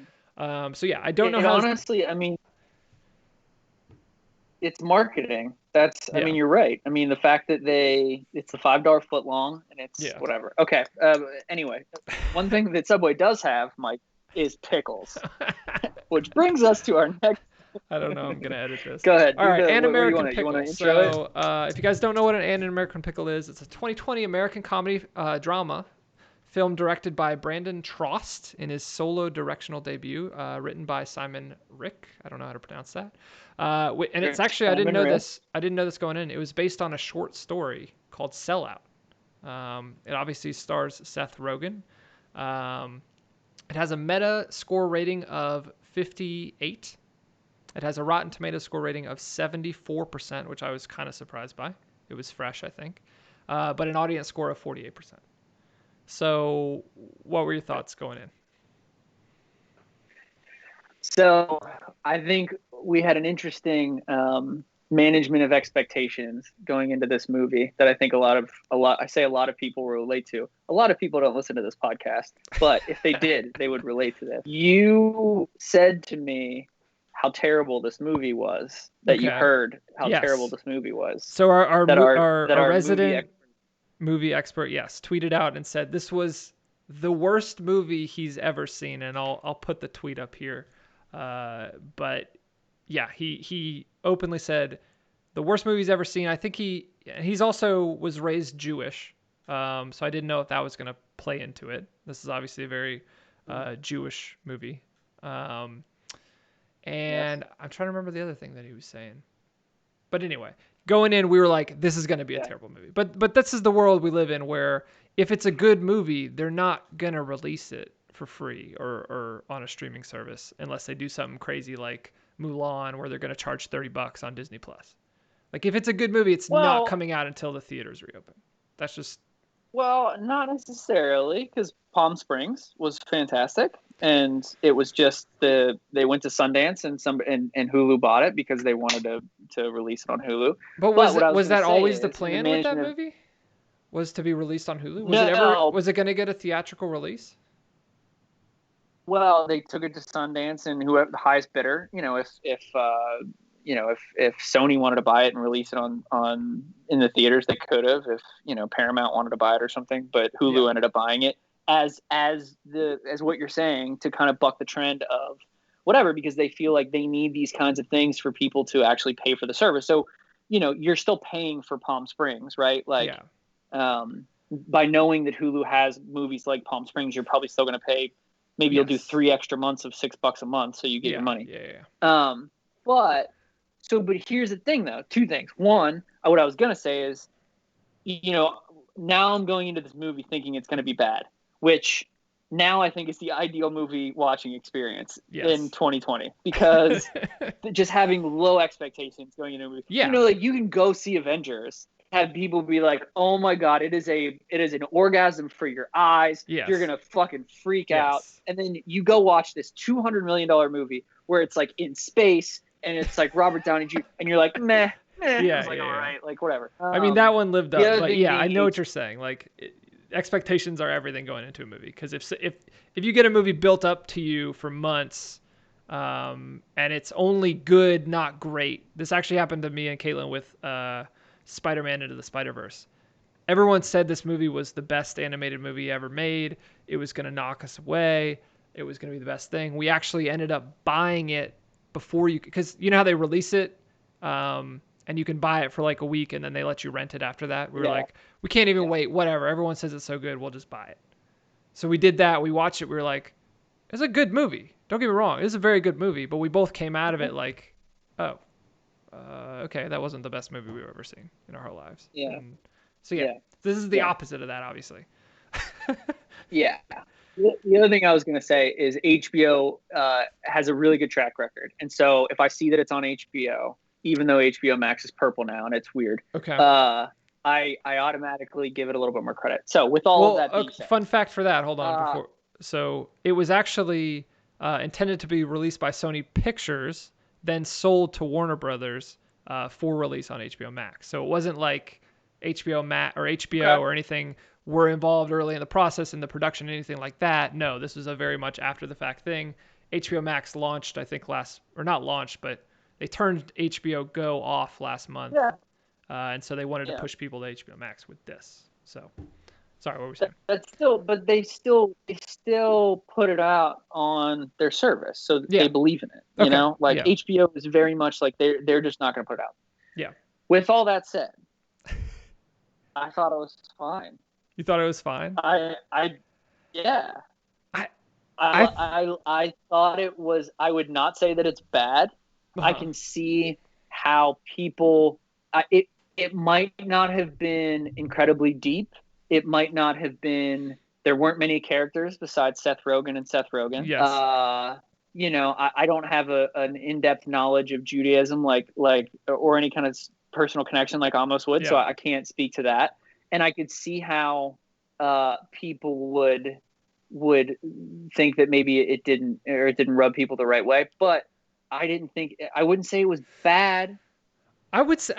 So yeah, I don't know how. Honestly, I mean, it's marketing. I mean, you're right. I mean, the fact that it's the $5 foot long and it's whatever. Okay. Anyway, one thing that Subway does have, Mike, is pickles, which brings us to our next. I don't know. I'm gonna edit this. Go ahead. All right, An American Pickle. Pickle. So, if you guys don't know what an American Pickle is, it's a 2020 American comedy drama film directed by Brandon Trost in his solo directional debut, written by Simon Rick. I don't know how to pronounce that. And it's actually, I didn't know this going in. It was based on a short story called Sellout. It obviously stars Seth Rogen. It has a meta score rating of 58. It has a Rotten Tomatoes score rating of 74%, which I was kind of surprised by. It was fresh, I think. But an audience score of 48%. So what were your thoughts going in? So I think we had an interesting management of expectations going into this movie that I think a lot of people will relate to. A lot of people don't listen to this podcast, but if they did, they would relate to this. You said to me how terrible this movie was. That you Okay. heard how terrible Yes. this movie was. So our That mo- our our, that our our resident movie expert, yes, tweeted out and said this was the worst movie he's ever seen, and I'll put the tweet up here. But yeah, he openly said the worst movie he's ever seen. I think he's also was raised Jewish, so I didn't know if that was gonna play into it. This is obviously a very Jewish movie. Um, yes. and I'm trying to remember the other thing that he was saying. But anyway, going in, we were like, this is going to be a Yeah. terrible movie. But this is the world we live in, where if it's a good movie, they're not going to release it for free or on a streaming service unless they do something crazy like Mulan, where they're going to charge $30 on Disney Plus. Like if it's a good movie, it's not Well, coming out until the theaters reopen. That's just well, not necessarily, because Palm Springs was fantastic, and it was just they went to Sundance and Hulu bought it because they wanted to release it on Hulu. But But what I was was going that to say always the is, in the plan with that management of movie? Was to be released on Hulu? no, Was it going to get a theatrical release? well, they took it to Sundance, and whoever the highest bidder, if Sony wanted to buy it and release it on in the theaters, they could have. If Paramount wanted to buy it or something, but Hulu Yeah. ended up buying it as what you're saying, to kind of buck the trend of whatever, because they feel like they need these kinds of things for people to actually pay for the service. So you're still paying for Palm Springs, right? Like, Yeah. by knowing that Hulu has movies like Palm Springs, you're probably still going to pay. Maybe you'll do Yes. 3 extra months of $6 a month, so you get Yeah. your money. Yeah. But here's the thing, though. Two things. One, what I was gonna say is, now I'm going into this movie thinking it's gonna be bad, which now I think is the ideal movie watching experience in Yes. 2020, because just having low expectations going into a movie. Yeah. Like you can go see Avengers, have people be like, "Oh my god, it is an orgasm for your eyes. Yes. You're gonna fucking freak out." Yes. And then you go watch this $200 million movie where it's like in space and it's like Robert Downey Jr. and you're like, meh. Yeah, It's like, yeah, all yeah. right, like whatever. I mean, that one lived the up, other but thing yeah, I being know what you're saying. Like, expectations are everything going into a movie. Because if you get a movie built up to you for months, and it's only good, not great. This actually happened to me and Caitlin with Spider-Man Into the Spider-Verse. Everyone said this movie was the best animated movie ever made. It was going to knock us away. It was going to be the best thing. We actually ended up buying it before because you know how they release it, and you can buy it for like a week and then they let you rent it after that. We were like, we can't even wait. Whatever. Everyone says it's so good. We'll just buy it. So we did that. We watched it. We were like, it's a good movie. Don't get me wrong. It's a very good movie. But we both came out of it like, oh, okay, that wasn't the best movie we've ever seen in our whole lives. Yeah. And so yeah, this is the opposite of that, obviously. Yeah. The other thing I was going to say is HBO has a really good track record. And so if I see that it's on HBO, even though HBO Max is purple now and it's weird, Okay. I automatically give it a little bit more credit. So with all of that being said, fun fact for that, hold on before. So it was actually intended to be released by Sony Pictures, then sold to Warner Brothers for release on HBO Max. So it wasn't like HBO Max or HBO or anything were involved early in the process in the production, anything like that. No, this was a very much after the fact thing. HBO Max launched, I think not launched, but they turned HBO Go off last month. Yeah. And so they wanted to push people to HBO Max with this. So, sorry, what were we saying? But they still put it out on their service, so they believe in it. HBO is very much like they're just not going to put it out. Yeah. With all that said, I thought it was fine. You thought it was fine? Yeah. I thought it was. I would not say that it's bad. I can see how people. It might not have been incredibly deep. It might not have been. There weren't many characters besides Seth Rogen and Seth Rogen. Yes. I don't have an in-depth knowledge of Judaism or any kind of personal connection like Amos would, so I can't speak to that. And I could see how people would think that maybe it didn't rub people the right way, but I wouldn't say it was bad. I would say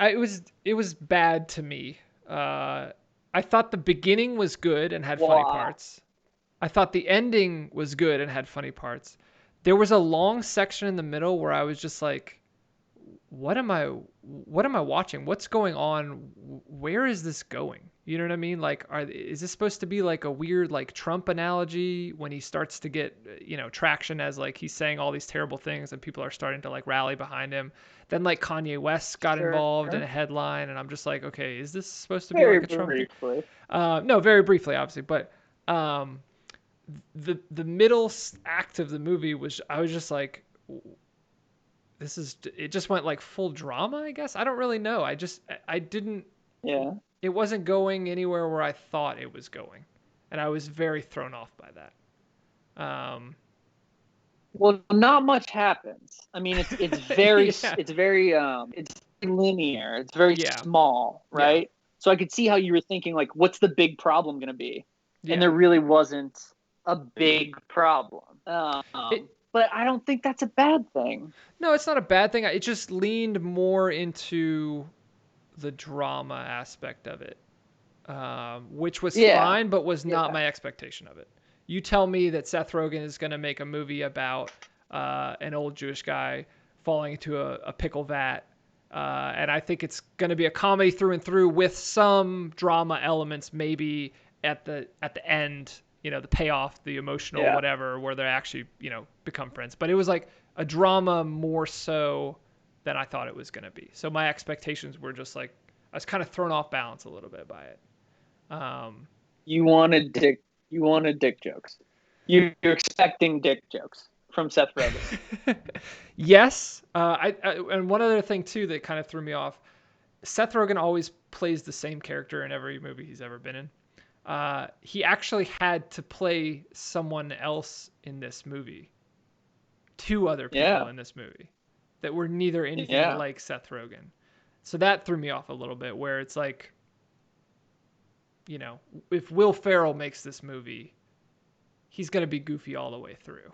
it was bad to me. I thought the beginning was good and had funny parts. I thought the ending was good and had funny parts. there was a long section in the middle where I was just like, what am I watching? What's going on? Where is this going? You know what I mean? Like, is this supposed to be like a weird like Trump analogy when he starts to get traction as like he's saying all these terrible things and people are starting to like rally behind him? Then like Kanye West got Sure. involved in a headline, and I'm just like, okay, is this supposed to be Very like a Trump thing? briefly. No, very briefly, obviously, but um, the middle act of the movie I was just like, it just went like full drama, I guess. I don't really know. I didn't, Yeah. it wasn't going anywhere where I thought it was going. And I was very thrown off by that. Well, not much happens. I mean, it's very Yeah. it's linear. It's very Yeah. small, Yeah. right? So I could see how you were thinking like, what's the big problem going to be? Yeah. And there really wasn't a big problem. But I don't think that's a bad thing. No, it's not a bad thing. It just leaned more into the drama aspect of it, which was Yeah. fine, but was not Yeah. my expectation of it. You tell me that Seth Rogen is going to make a movie about an old Jewish guy falling into a pickle vat, and I think it's going to be a comedy through and through with some drama elements, maybe at the end, the payoff, the emotional Yeah. whatever, where they actually become friends. But it was like a drama more so than I thought it was going to be. So my expectations were just like, I was kind of thrown off balance a little bit by it. You wanted dick jokes. You're expecting dick jokes from Seth Rogen. Yes. And one other thing too that kind of threw me off, Seth Rogen always plays the same character in every movie he's ever been in. He actually had to play someone else in this movie. Two other people in this movie that were neither anything like Seth Rogen. So that threw me off a little bit, where it's like, if Will Ferrell makes this movie, he's going to be goofy all the way through.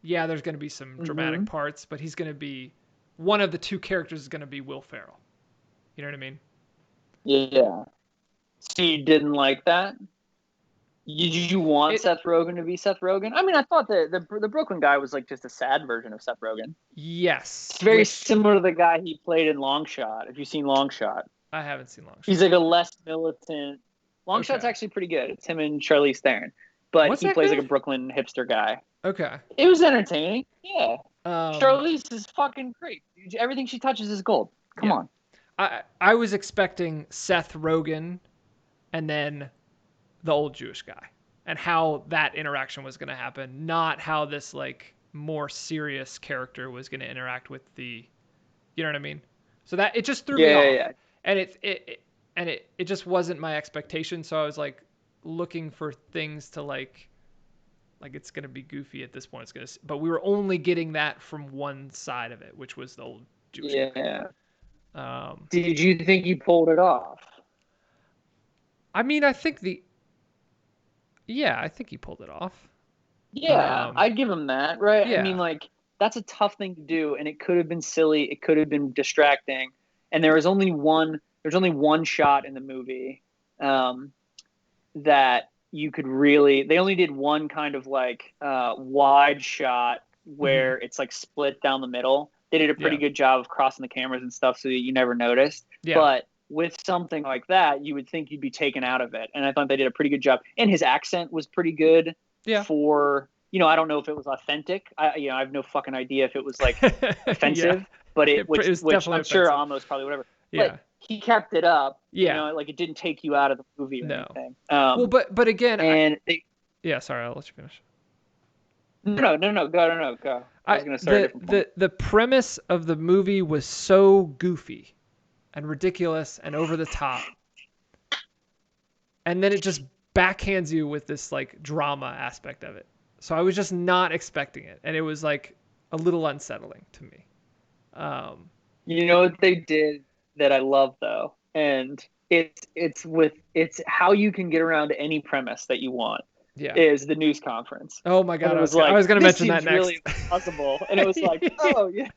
Yeah, there's going to be some dramatic parts, but he's going to be, one of the two characters is going to be Will Ferrell. You know what I mean? Yeah. So you didn't like that? Did you want Seth Rogen to be Seth Rogen? I mean, I thought the Brooklyn guy was like just a sad version of Seth Rogen. Yes. It's very similar to the guy he played in Long Shot. If you've seen Long Shot. I haven't seen Long Shot. He's like a less militant. Long Shot's actually pretty good. It's him and Charlize Theron. But he plays like a Brooklyn hipster guy. Okay. It was entertaining. Yeah. Charlize is fucking great. Everything she touches is gold. Come on. I was expecting Seth Rogen and then the old Jewish guy and how that interaction was going to happen, not how this like more serious character was going to interact with the, you know what I mean? So that it just threw me off. Yeah. And it just wasn't my expectation. So I was like looking for things to like it's going to be goofy at this point. But we were only getting that from one side of it, which was the old Jewish guy. Did you think you pulled it off? I mean, I think he pulled it off. Yeah, I'd give him that, right? Yeah. I mean, like, that's a tough thing to do, and it could have been silly. It could have been distracting. And there's only one shot in the movie that you could really, they only did one kind of like wide shot where it's like split down the middle. They did a pretty good job of crossing the cameras and stuff so that you never noticed. Yeah. But with something like that, you would think you'd be taken out of it. And I thought they did a pretty good job. And his accent was pretty good for, I don't know if it was authentic. I have no fucking idea if it was like offensive, but which I'm sure almost probably whatever. Yeah. But he kept it up. Yeah. Like it didn't take you out of the movie or anything. Well, but again, sorry, I'll let you finish. No, go. I was going to start a different point. The premise of the movie was so goofy and ridiculous and over the top. And then it just backhands you with this like drama aspect of it. So I was just not expecting it. And it was like a little unsettling to me. You know what they did that I love though? And it's how you can get around any premise that you want. Yeah. Is the news conference. Oh my God. I was going to mention that next. Really possible. And it was like, oh yeah.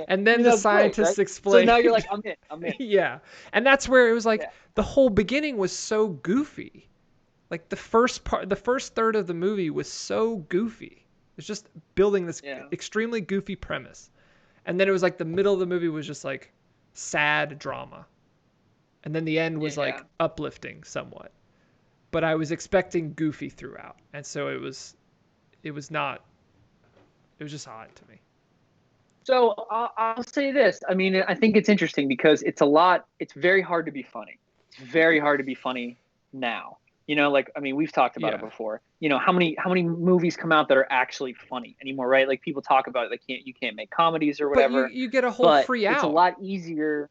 And then the scientists explain. So now you're like, I'm in. Yeah. And that's where it was like the whole beginning was so goofy. Like the first third of the movie was so goofy. It's just building this Yeah. extremely goofy premise. And then it was like the middle of the movie was just like sad drama. And then the end was like Yeah. uplifting somewhat. But I was expecting goofy throughout. And so it was not, it was just odd to me. So I'll say this. I mean, I think it's interesting because it's very hard to be funny. It's very hard to be funny now. Like, I mean, we've talked about it Yeah. before. How many movies come out that are actually funny anymore, right? Like people talk about it, you can't make comedies or But whatever. you get a whole But free it's a out. lot easier.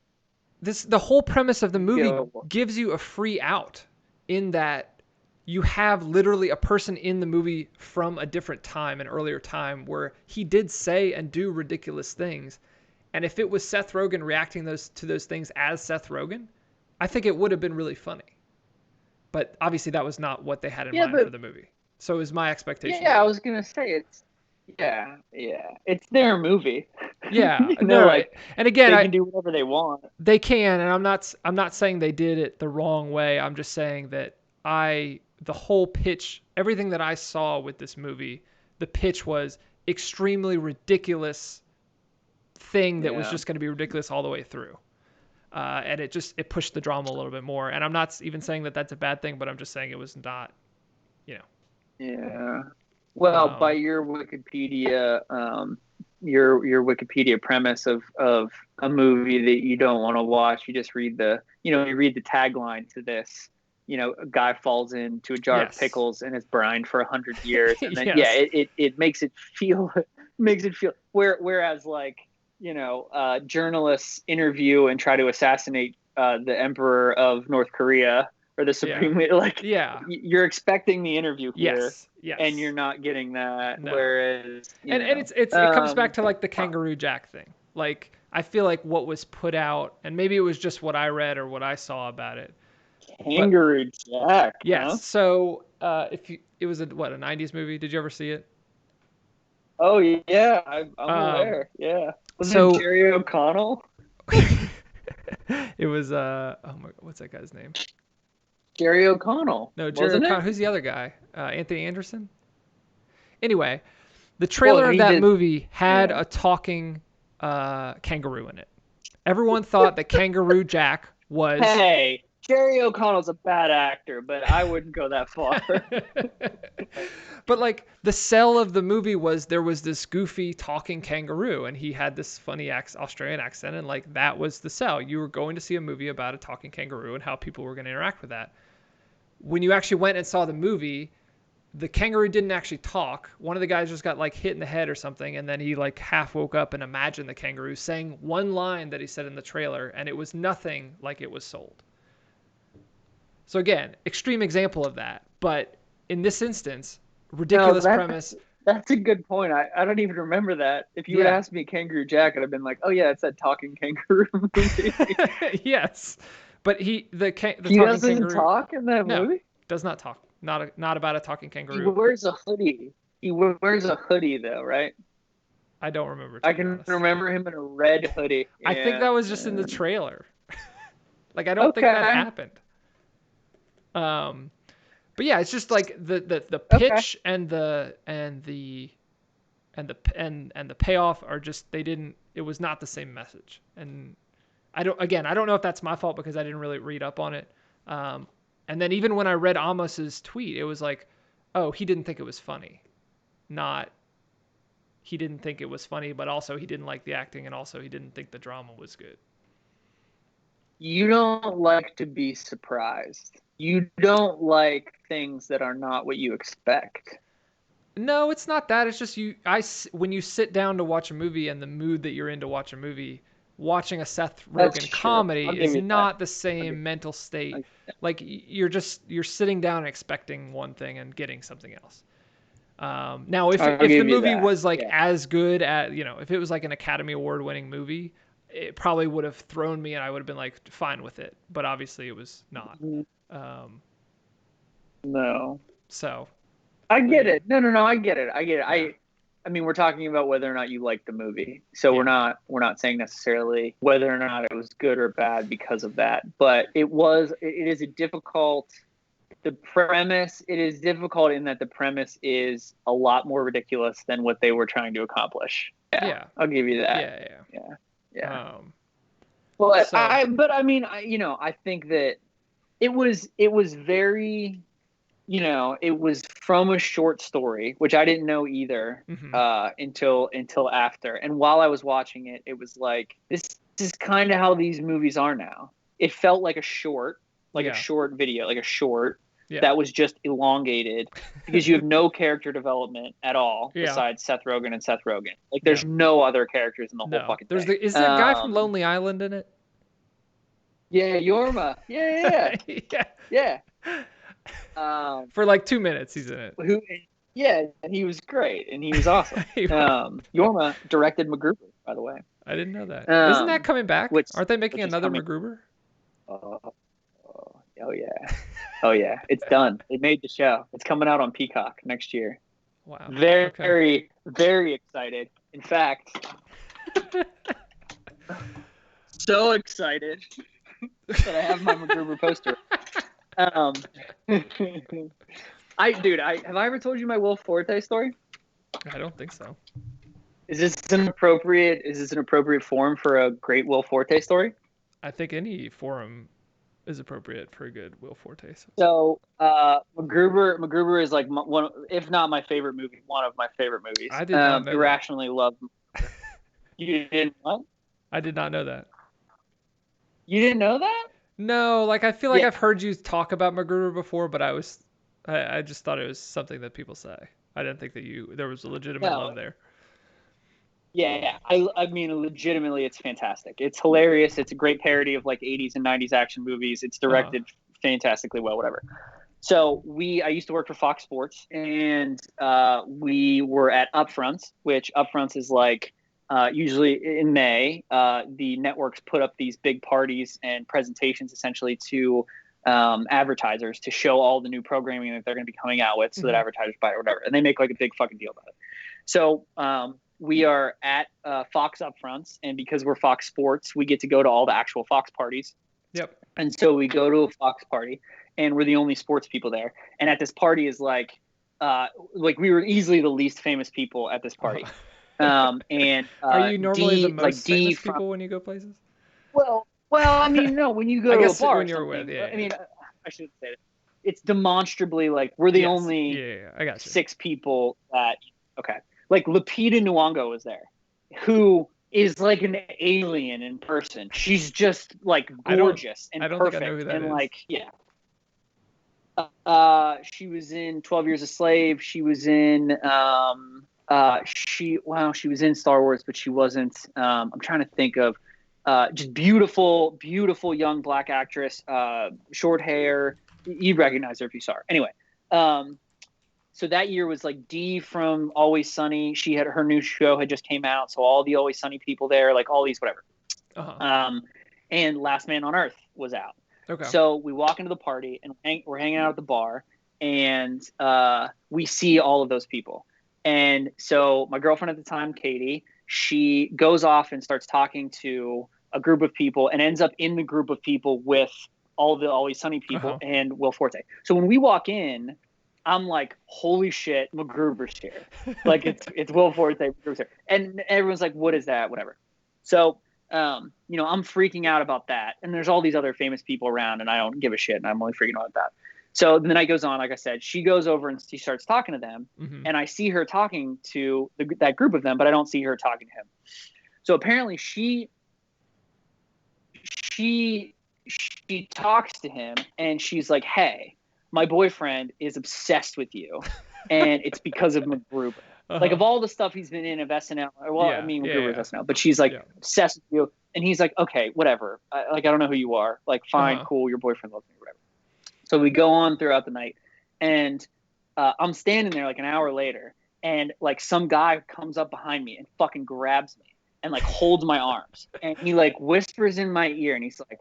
The whole premise of the movie You gives you a free out in that you have literally a person in the movie from a different time, an earlier time, where he did say and do ridiculous things. And if it was Seth Rogen reacting to those things as Seth Rogen, I think it would have been really funny. But obviously that was not what they had in Yeah, mind for but the movie. So it was my expectation. yeah, I was gonna say it's their movie. Yeah, no, Like and again, they can do whatever they want. they can, and I'm not saying they did it the wrong way. I'm just saying that the whole pitch, everything that I saw with this movie, the pitch was extremely ridiculous thing that was Yeah. just going to be ridiculous all the way through. And it pushed the drama a little bit more. And I'm not even saying that that's a bad thing, but I'm just saying it was not, you know. Yeah. Well, by your Wikipedia premise of a movie that you don't want to watch, you just read you read the tagline to this. A guy falls into a jar of Yes. pickles and is brined for 100 years, and then Yes. it makes it feel whereas like journalists interview and try to assassinate the emperor of North Korea or the supreme leader, like Yeah. you're expecting the interview here. Yes. And you're not getting that. No. Whereas, And it comes back to like the Kangaroo Jack thing. Like I feel like what was put out, and maybe it was just what I read or what I saw about it. Kangaroo Jack. Yes. Huh? So it was a 90s movie. Did you ever see it? Oh yeah, I'm aware. Yeah. Was so- it Jerry O'Connell? It was what's that guy's name? Jerry O'Connell. No, Jerry wasn't O'Connell. it? Who's the other guy? Anthony Anderson. Anyway, the trailer of that did- movie had yeah. a talking kangaroo in it. Everyone thought that Kangaroo Jack was. Hey, Jerry O'Connell's a bad actor, but I wouldn't go that far. But like the sell of the movie was there was this goofy talking kangaroo and he had this funny Australian accent, and like that was the sell. You were going to see a movie about a talking kangaroo and how people were going to interact with that. When you actually went and saw the movie, the kangaroo didn't actually talk. One of the guys just got like hit in the head or something, and then he like half woke up and imagined the kangaroo saying one line that he said in the trailer, and it was nothing like it was sold. So again, extreme example of that. But in this instance, ridiculous premise. That's a good point. I don't even remember that. If you had asked me Kangaroo Jack, I'd have been like, oh yeah, it's that talking kangaroo movie. Yes, but the he talking doesn't kangaroo talk in that no, movie? does not talk. Not about a talking He kangaroo. wears a hoodie. He wears a hoodie though, right? I don't remember. I can remember him in a red hoodie. I think that was just in the trailer. Like I don't think that happened. But yeah, it's just like the pitch and the payoff are just it was not the same message. And I don't know if that's my fault because I didn't really read up on it. And then even when I read Amos's tweet, it was like, oh, he didn't think it was funny. Not he didn't think it was funny, but also he didn't like the acting, and also he didn't think the drama was good. You don't like to be surprised. You don't like things that are not what you expect. No, it's not that. It's just when you sit down to watch a movie and the mood that you're in to watch a movie, watching a Seth Rogen comedy is not the same mental state. Like you're sitting down expecting one thing and getting something else. Now, if the movie was like as good at, if it was like an Academy Award winning movie, it probably would have thrown me and I would have been like fine with it. But obviously it was not. No. So. I get it. No, I get it. Yeah. I mean, we're talking about whether or not you like the movie. So we're not saying necessarily whether or not it was good or bad because of that. But it is a difficult The premise, it is difficult in that the premise is a lot more ridiculous than what they were trying to accomplish. Yeah, Yeah. I'll give you that. Yeah. Yeah, yeah. Um, But so I mean, I think that it was very, it was from a short story, which I didn't know either mhm. until after. And while I was watching it, it was like this is kind of how these movies are now. It felt like like a Yeah. short video, like a short Yeah. that was just elongated because you have no character development at all Yeah. besides Seth Rogen and Seth Rogen. Like Yeah. there's no other characters in the whole No. fucking There's thing. the is there a guy from Lonely Island in it? Yeah, Yorma. Yeah, Yeah. yeah, yeah. For like 2 minutes he's in it. Who? Yeah, and he was great, and he was awesome. He- Yorma directed MacGruber, by the way. I didn't know that. Isn't that coming back? Which Aren't they making which is another coming. MacGruber? Oh yeah, oh yeah, it's done. They made the show. It's coming out on Peacock next year. Wow. Very, Okay. very excited. In fact, so excited that I have my MacGruber poster. Um, have I ever told you my Will Forte story? I don't think so. Is this an appropriate forum for a great Will Forte story? I think any forum is appropriate for a good Will Forte. So, MacGruber is like one, if not my favorite movie, one of my favorite movies. I did not know irrationally love. You didn't what? I did not know that. You didn't know that? No, like I feel like Yeah. I've heard you talk about MacGruber before, but I just thought it was something that people say. I didn't think that there was a legitimate No. love there. Yeah. I mean, legitimately, it's fantastic. It's hilarious. It's a great parody of like 80s and 90s action movies. It's directed fantastically well, whatever. So I used to work for Fox Sports, and we were at Upfronts, which Upfronts is like usually in May. The networks put up these big parties and presentations essentially to advertisers to show all the new programming that they're going to be coming out with, so that advertisers buy it or whatever. And they make like a big fucking deal about it. So we are at Fox Upfronts, and because we're Fox Sports, we get to go to all the actual Fox parties. Yep. And so we go to a Fox party, and we're the only sports people there. And at this party is like we were easily the least famous people at this party. And are you normally the most like famous people when you go places? Well, I mean, no, when you go I to guess a bar, when you're with, yeah. I mean, I shouldn't say that. It's demonstrably like we're the only I got you. 6 people that like Lupita Nyong'o was there, who is like an alien in person. She's just like gorgeous and perfect. Think I know who that and is. Like, yeah. She was in 12 Years a Slave. She was in she was in Star Wars, but she wasn't. I'm trying to think of just beautiful young black actress, short hair. You'd recognize her if you saw her. Anyway, so that year was like Dee from Always Sunny. She had her new show had just came out, so all the Always Sunny people there, like all these whatever. And Last Man on Earth was out. Okay. So we walk into the party and we're hanging out at the bar, and we see all of those people. And so my girlfriend at the time, Katie, she goes off and starts talking to a group of people and ends up in the group of people with all the Always Sunny people and Will Forte. So when we walk in, I'm like, holy shit, MacGruber's here. Like it's Will Forte, MacGruber's here. And everyone's like, what is that? Whatever. So I'm freaking out about that. And there's all these other famous people around, and I don't give a shit, and I'm only freaking out about that. So the night goes on, like I said, she goes over and she starts talking to them, and I see her talking to that group of them, but I don't see her talking to him. So apparently she talks to him, and she's like, hey, my boyfriend is obsessed with you, and it's because of MacGruber. Like, of all the stuff he's been in of SNL, MacGruber's SNL, but she's like obsessed with you, and he's like, okay, whatever. I don't know who you are. Like, fine, cool, your boyfriend loves me, whatever. So we go on throughout the night, and I'm standing there like an hour later, and like some guy comes up behind me and fucking grabs me and like holds my arms, and he like whispers in my ear, and he's like,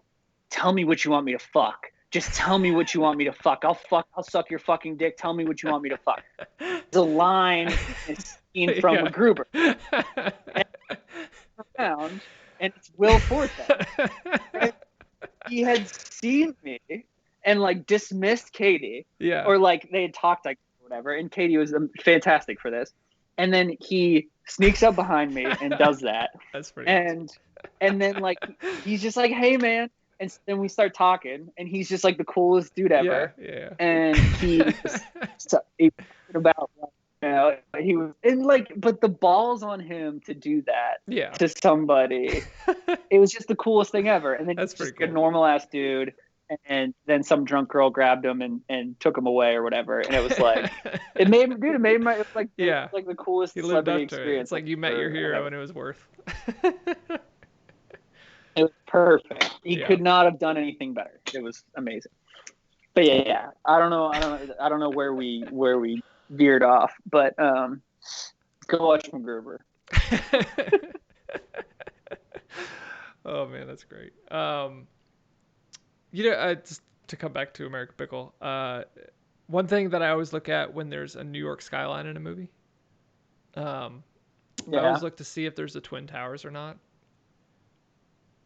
tell me what you want me to fuck. Just tell me what you want me to fuck. I'll suck your fucking dick. Tell me what you want me to fuck. It's a line scene from MacGruber. And it's Will Forte. He had seen me, and like dismissed Katie, Yeah. or like they had talked like whatever, and Katie was fantastic for this. And then he sneaks up behind me and does that, That's pretty awesome. and then like he's just like, "Hey man," and then we start talking, and he's just like the coolest dude ever. Yeah. And he about he was, and like, but the balls on him to do that Yeah. to somebody, it was just the coolest thing ever. And then That's he's pretty just cool. a normal ass dude, and then some drunk girl grabbed him and took him away or whatever, and it was like it made him it was like Yeah. like the coolest He lived celebrity up to it. experience. It's like you met your hero ever. and it was worth. It was perfect. He Yeah. could not have done anything better. It was amazing. But yeah, I don't know where we veered off, but go watch MacGruber. Oh man, that's great. Just to come back to American Pickle, one thing that I always look at when there's a New York skyline in a movie, I Yeah, always look to see if there's the Twin Towers or not.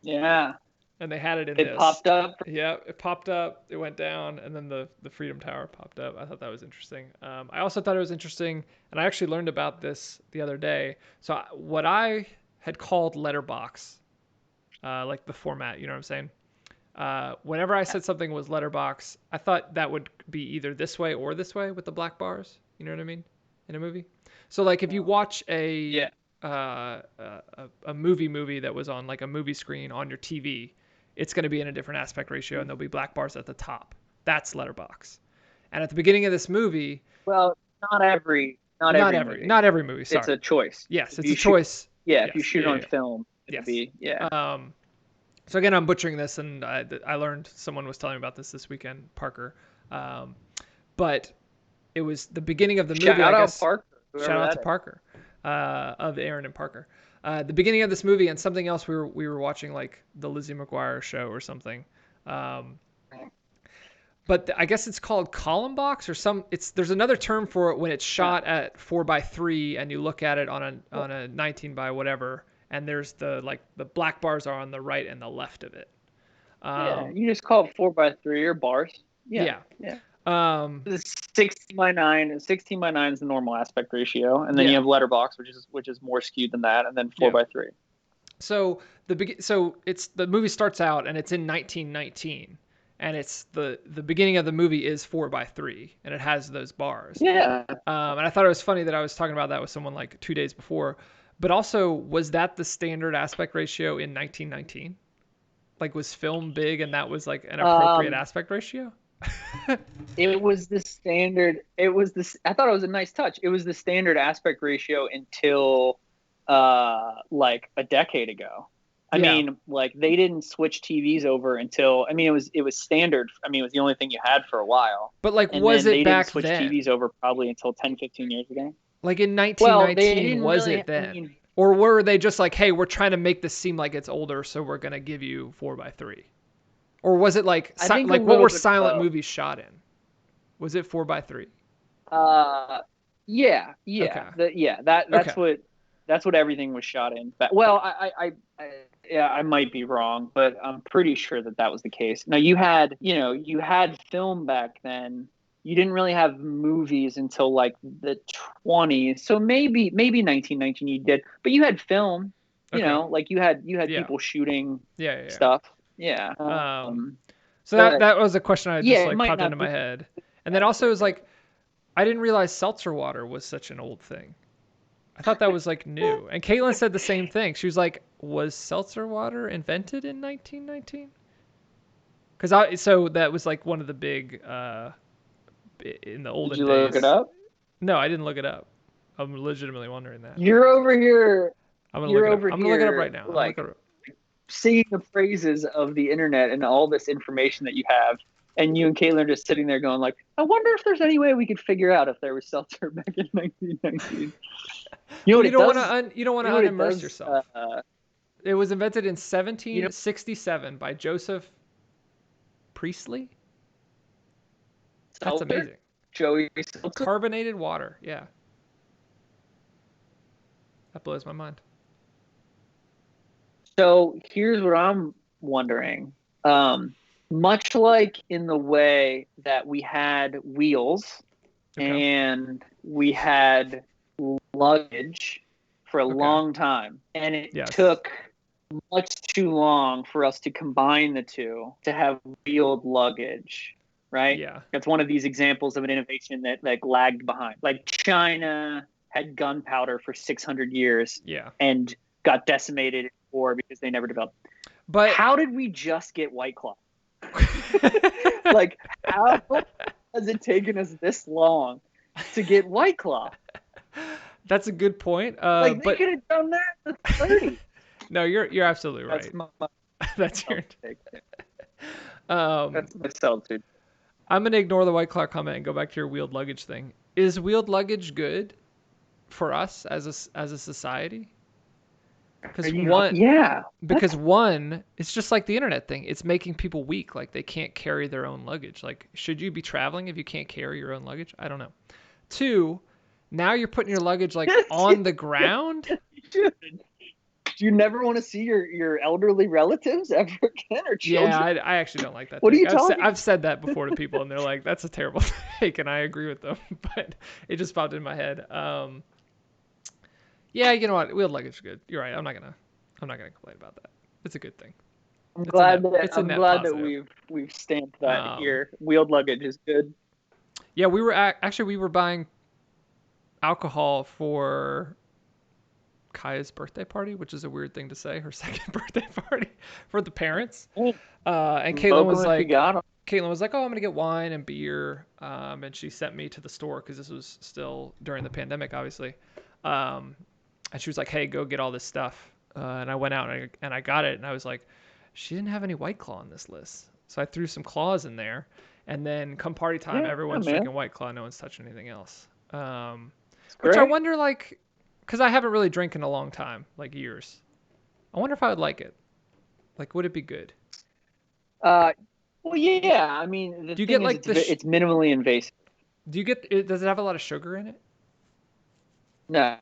yeah. And they had it in It this. popped up. Yeah, it popped up, it went down, and then the Freedom Tower popped up. I thought that was interesting. I also thought it was interesting, and I actually learned about this the other day. So what I had called letterbox, like the format, you know what I'm saying? Whenever I said something was letterbox, I thought that would be either this way or this way with the black bars. You know what I mean? In a movie. So like if you watch a movie that was on like a movie screen on your TV, it's going to be in a different aspect ratio, and there'll be black bars at the top. That's letterbox. And at the beginning of this movie, Well, not every movie. not every movie. Sorry, It's a choice. yes, If it's you a choice. Yeah, Yes, if you shoot yeah, on yeah. film, it'll Yes. be So again, I'm butchering this, and I learned someone was telling me about this weekend, Parker. But it was the beginning of the movie. Shout I out guess. Parker. Shout out to Parker, of Aaron and Parker. The beginning of this movie, and something else we were watching, like the Lizzie McGuire show or something. But I guess it's called column box or some. There's another term for it when it's shot at 4:3 and you look at it on a 19 by whatever, and there's the black bars are on the right and the left of it. Yeah, you just call it 4:3 or bars. Yeah. The 16:9. 16:9 is the normal aspect ratio, and then you have letterbox, which is more skewed than that, and then 4:3. So the movie starts out and it's in 1919, and it's the beginning of the movie is 4:3, and it has those bars. Yeah. And I thought it was funny that I was talking about that with someone like 2 days before. But also, was that the standard aspect ratio in 1919? Like, was film big and that was like an appropriate aspect ratio? It was the standard. It was this. I thought it was a nice touch. It was the standard aspect ratio until like a decade ago. I mean, like they didn't switch TVs over until, I mean, it was standard. I mean, it was the only thing you had for a while. But like, And was then it they back didn't switch then? TVs over probably until 10, 15 years ago. Like in 1919, was really, it then? I mean, or were they just like, hey, we're trying to make this seem like it's older, so we're going to give you 4:3? Or was it like, I think like a what were little bit silent of, movies shot in? Was it 4:3? Yeah. Okay. That's what everything was shot in. But, well, I might be wrong, but I'm pretty sure that was the case. Now you had film back then. You didn't really have movies until like the 20s. So maybe 1919 you did, but you had film, like you had people shooting stuff. Yeah. So that was a question I just like popped into my be. head. And then also it was like, I didn't realize seltzer water was such an old thing. I thought that was like new. And Caitlin said the same thing. She was like, was seltzer water invented in 1919? So that was like one of the big, in the olden days. Did you look it up? No, I didn't look it up. I'm legitimately wondering that. You're over here. I'm going to look it up. I'm going to look it up right now. Like, singing the praises of the internet and all this information that you have. And you and Caitlin are just sitting there going like, I wonder if there's any way we could figure out if there was seltzer back in 1919. You don't want to unimmerse yourself. It was invented in 1767 by Joseph Priestley. That's amazing. Joey Seltzer? Carbonated water. Yeah. That blows my mind. So here's what I'm wondering. much like in the way that we had wheels Okay. and we had luggage for a Okay. long time, and it Yes. took much too long for us to combine the two to have wheeled luggage, right? Yeah. That's one of these examples of an innovation that like lagged behind. Like China had gunpowder for 600 years Yeah. and got decimated in war because they never developed. But How did we just get White Claw? Like, how has it taken us this long to get White Claw? that's a good point. Like, they But could have done that in the 30s. no, you're absolutely right. That's my That's your. take. Um, That's myself, dude. I'm gonna ignore the White Claw comment and go back to your wheeled luggage thing. Is wheeled luggage good for us as a society? Because Yeah. one, it's just like the internet thing. It's making people weak. Like they can't carry their own luggage. Like should you be traveling if you can't carry your own luggage? I don't know. Two, now you're putting your luggage like on the ground. Do you never want to see your elderly relatives ever again or children? Yeah, I actually don't like that. What are take. you talking? I've said that before to people, and they're like, "That's a terrible take," and I agree with them. But it just popped in my head. Yeah, you know what? Wheeled luggage is good. You're right. I'm not gonna complain about that. It's a good thing. I'm It's a glad net, that it's a net that positive. we've stamped that Um, here. Wheeled luggage is good. Yeah, we were actually we were buying alcohol for Kaya's birthday party, which is a weird thing to say. Her second birthday party for the parents. And Smoke 'em if you got 'em. Caitlin was like, "Oh, I'm gonna get wine and beer," and she sent me to the store because this was still during the pandemic, obviously. Um, and she was like, "Hey, go get all this stuff." And I went out and I got it, and I was like, "She didn't have any White Claw on this list," so I threw some claws in there. And then come party time, Yeah, everyone's man. drinking White Claw, no one's touching anything else. It's Which I great. wonder, like, because I haven't really drank in a long time, like years. I wonder if I would like it. Like, would it be good? Well, yeah. I mean, the Do you get thing is, like the? it's minimally invasive. Do you get? Does it have a lot of sugar in it? No,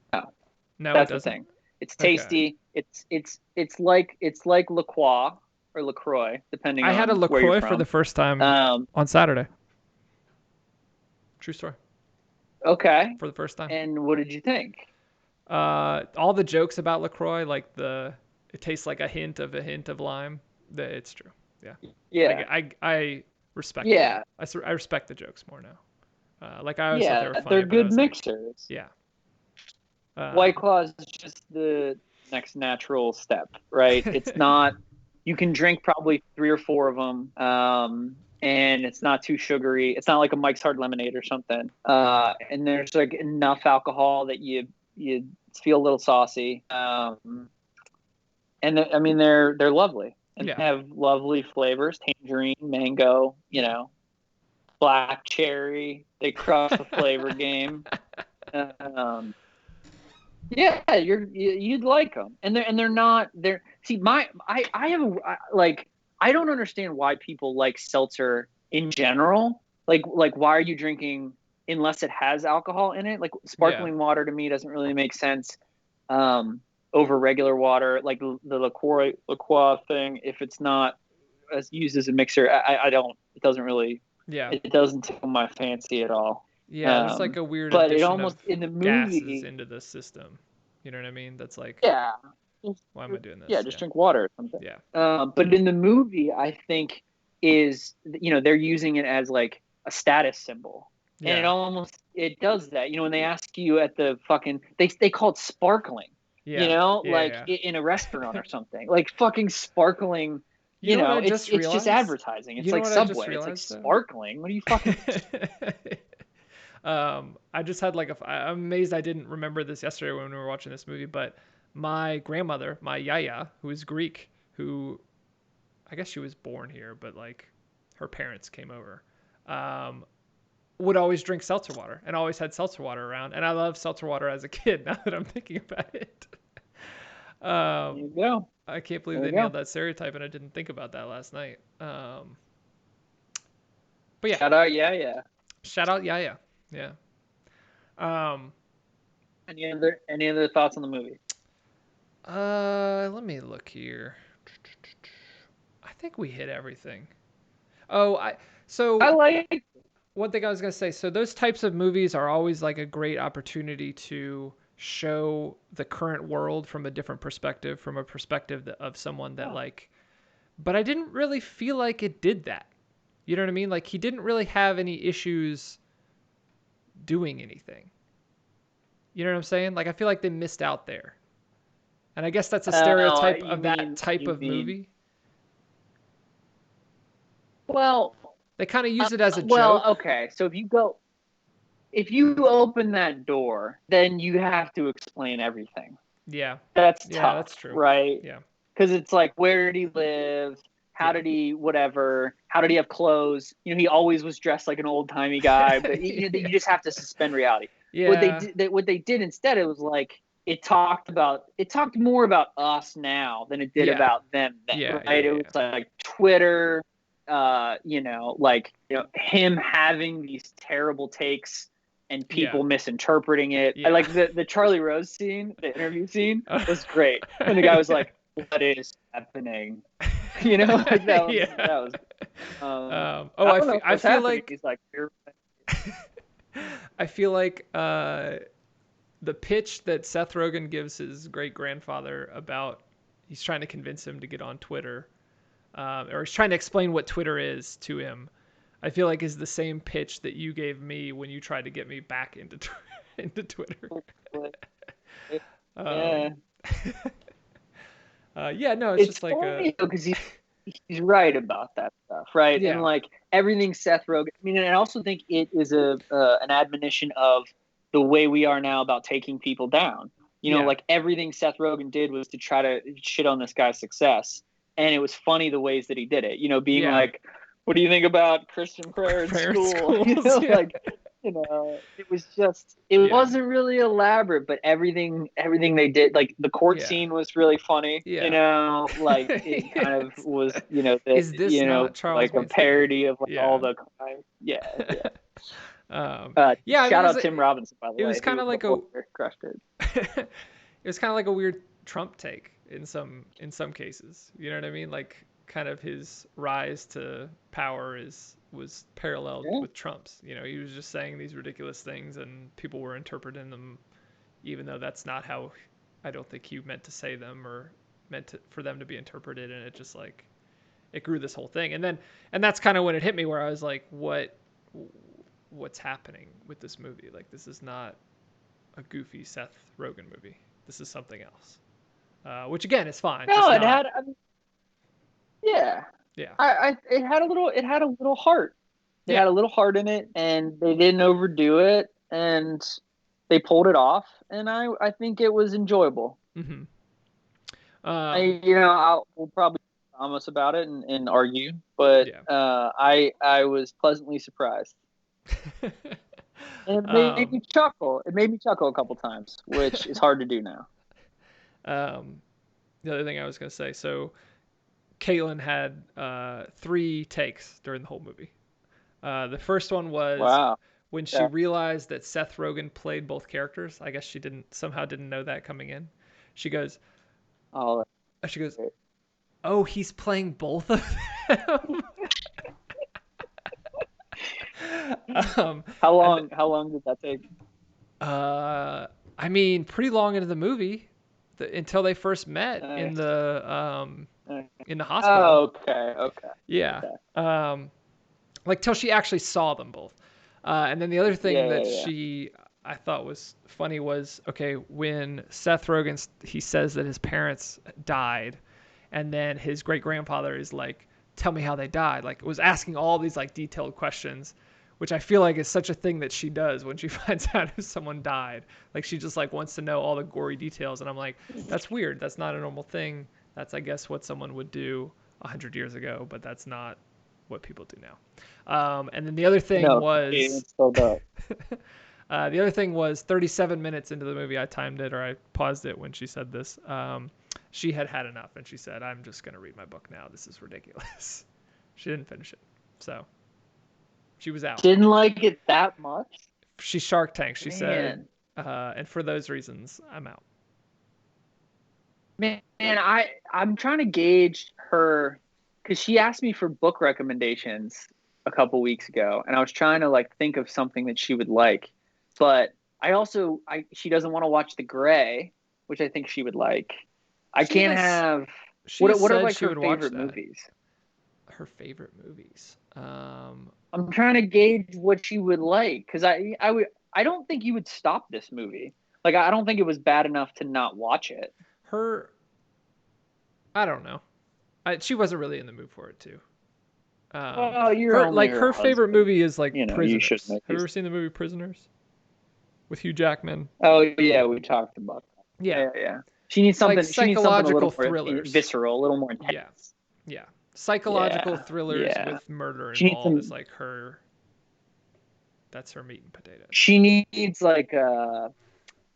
No, it that's the doesn't. thing. It's Okay. tasty. It's like La Croix or LaCroix, depending I had a on where you're LaCroix for the from. first time Um, on Saturday. True story. okay. For the first time. And what did you think? All the jokes about LaCroix, like it tastes like a hint of lime. It's true. Yeah. Yeah, I respect them. yeah, I respect the jokes more now. Like I always thought they yeah. were funny, They're but I good was like, mixers. yeah. White Um, Claw is just the next natural step, right? It's not. You can drink probably 3 or 4 of them, and it's not too sugary. It's not like a Mike's Hard Lemonade or something. And there's like enough alcohol that you feel a little saucy. And I mean they're lovely and yeah. they have lovely flavors: tangerine, mango, black cherry. They crush the flavor game. Um, Yeah, you'd like them, and they're not they're see my I have like I don't understand why people like seltzer in general. Like why are you drinking unless it has alcohol in it? Like Yeah. sparkling water to me doesn't really make sense over regular water. Like the LaCroix thing, if it's not used as a mixer, I don't. It doesn't really. Yeah. It doesn't tickle my fancy at all. Yeah. There's like a weird But it addition almost of in the gases movie. into the system. You know what I mean? That's like, Yeah. why am I doing Yeah, this? just Yeah. drink water or something. Yeah. But in the movie, I think they're using it as like a status symbol, and Yeah. it does that. When they ask you at the fucking they call it sparkling. Yeah. Yeah. Like Yeah. in a restaurant or something, like fucking sparkling. You know what I It's just it's just realized? advertising. You It's know like what I just Subway. It's like realized though? sparkling. What are you fucking? I just had like I'm amazed I didn't remember this yesterday when we were watching this movie, but my grandmother, my yaya, who is Greek, who I guess she was born here, but like her parents came over, um, would always drink seltzer water and always had seltzer water around. And I love seltzer water as a kid now that I'm thinking about it. There Um, you go. I can't believe There you they go. nailed that stereotype and I didn't think about that last night. But yeah, Shout out, yeah. shout out yaya. Yeah. Um, Any other thoughts on the movie? Let me look here. I think we hit everything. Oh, I so like. one thing I was gonna say, so those types of movies are always like a great opportunity to show the current world from a different perspective, from a perspective of someone that Yeah. like. But I didn't really feel like it did that. You know what I mean? Like he didn't really have any issues doing anything. You know what I'm saying? Like I feel like they missed out there. And I guess that's a Oh, stereotype of that type you of mean. movie. Well, They kind of use it as a well, joke. okay. So if you open that door, then you have to explain everything. Yeah. That's Yeah, tough, that's true. right? Yeah. Because it's like, where did he live? How Yeah. did he, whatever? How did he have clothes? He always was dressed like an old timey guy, but Yeah. you just have to suspend reality. Yeah. What they did instead, it was like it talked more about us now than it did Yeah. about them then, Yeah. right? Yeah. It was Yeah. like Twitter, like him having these terrible takes and Yeah. people misinterpreting it. I Yeah. like the Charlie Rose scene, the interview scene was great when the guy was Yeah. like, "What is happening?" Like Yeah. that was. Oh, I don't know I what's feel happening. like He's like, "You're I feel like the pitch that Seth Rogen gives his great grandfather about he's trying to convince him to get on Twitter, or he's trying to explain what Twitter is to him. I feel like is the same pitch that you gave me when you tried to get me back into into Twitter. yeah." Um, yeah, no, it's It's just like a funny though because he's right about that stuff, right? And yeah, like everything Seth Rogen. I mean, and I also think it is a an admonition of the way we are now about taking people down. yeah, Like everything Seth Rogen did was to try to shit on this guy's success, and it was funny the ways that he did it. Being yeah. like, "What do you think about Christian prayer in Parent school?" schools, yeah, Like it was just it yeah, wasn't really elaborate, but everything they did, like the court yeah, scene was really funny. yeah. Like it kind of Yes. was, Is this not Charles like a Manson? parody of like all Yeah. the crime. Yeah, yeah. Yeah, I mean, Shout out Tim Robinson, by the it was way, kind who of like a before crushed it. it was kind of like a weird Trump take in some cases. You know what I mean? Like kind of his rise to power is was paralleled Yeah. with Trump's. He was just saying these ridiculous things and people were interpreting them even though that's not how I don't think he meant to say them or for them to be interpreted, and it just like it grew this whole thing. And that's kind of when it hit me where I was like what's happening with this movie? Like this is not a goofy Seth Rogen movie. This is something else. Which again is fine. No, Just it not. had. I mean, yeah, Yeah. it had a little heart. It Yeah. had a little heart in it, and they didn't overdo it, and they pulled it off, and I think it was enjoyable. Mm-hmm. Um. We'll probably promise about it and argue, but Yeah. I was pleasantly surprised, and it made um. me chuckle. It made me chuckle a couple times, which is hard to do now. Um. The other thing I was gonna say. So Caitlin had 3 takes during the whole movie. The first one was Wow. when she Yeah. realized that Seth Rogen played both characters. I guess she didn't know that coming in. She goes, Oh, she goes, that's great. oh, he's playing both of them. How And long? How long did that take? I mean, pretty long into the movie, until they first met Nice. in the hospital. Oh, okay. Okay. Yeah. Okay. Like till she actually saw them both. And then the other thing Yeah. that Yeah. I thought was funny was okay when Seth Rogen he says that his parents died, and then his great grandfather is like, "Tell me how they died." Like was asking all these like detailed questions, which I feel like is such a thing that she does when she finds out if someone died. Like she just like wants to know all the gory details, and I'm like, that's weird. That's not a normal thing. That's I guess what someone would do 100 years ago, but that's not what people do now. And then the other thing No, was it's still dope. the other thing was 37 minutes into the movie, I timed it or I paused it when she said this. She had had enough and she said, I'm just going to read my book now. This is ridiculous. She didn't finish it. So she was out. Didn't like it that much. She Shark Tank. She said, Man. and for those reasons, I'm out. Man, I'm trying to gauge her because she asked me for book recommendations a couple weeks ago, and I was trying to like think of something that she would like, but she doesn't want to watch The Gray, which I think she would like. I She can't has- have. She What are said like she her would watch favorite that. movies? Her favorite movies. I'm trying to gauge what she would like because I don't think you would stop this movie. Like I don't think it was bad enough to not watch it. I don't know. She wasn't really in the mood for it too. Well, you're only her her favorite husband. movie is like You Prisoners. shouldn't. Have you ever seen the movie Prisoners with Hugh Jackman? Oh yeah, we talked about that. Yeah. Yeah. She needs something. Like She needs something a psychological little more thrillers. visceral, a little more intense. Yeah. Psychological Yeah, thrillers yeah. with murder She needs involved some. is like her. That's her meat and potatoes. She needs like a.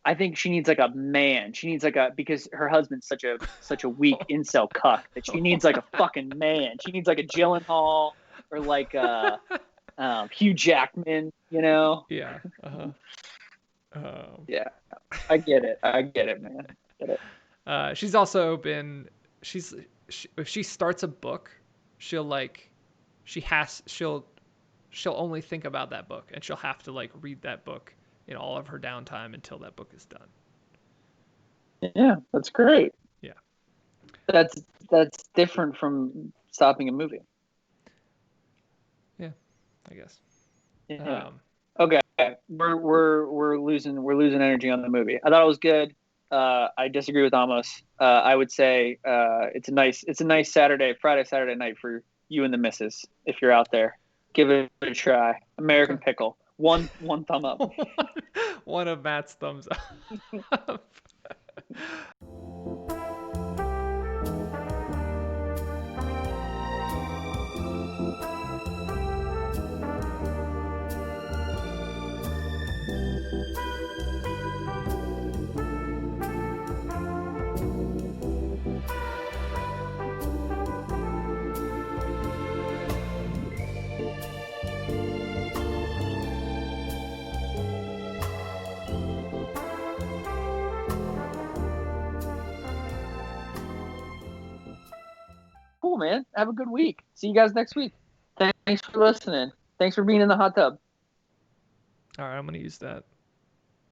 I think she needs like a man. She needs like a because her husband's such a weak incel cuck that she needs like a fucking man. She needs like a Gyllenhaal or like a Hugh Jackman. You know? Yeah. Yeah, I get it. I get it, man. I get it. She's also been. If she starts a book, she'll only think about that book, and she'll have to like read that book in all of her downtime until that book is done. Yeah, that's great. Yeah. That's different from stopping a movie. Yeah, I guess. Yeah. Okay, we're losing energy on the movie. I thought it was good. I disagree with Amos. I would say it's a nice Friday Saturday night for you and the missus if you're out there. Give it a try. American Pickle. One thumb up. One of Matt's thumbs up. Cool, man. Have a good week. See you guys next week. Thanks for listening. Thanks for being in the hot tub. All right, I'm gonna use that.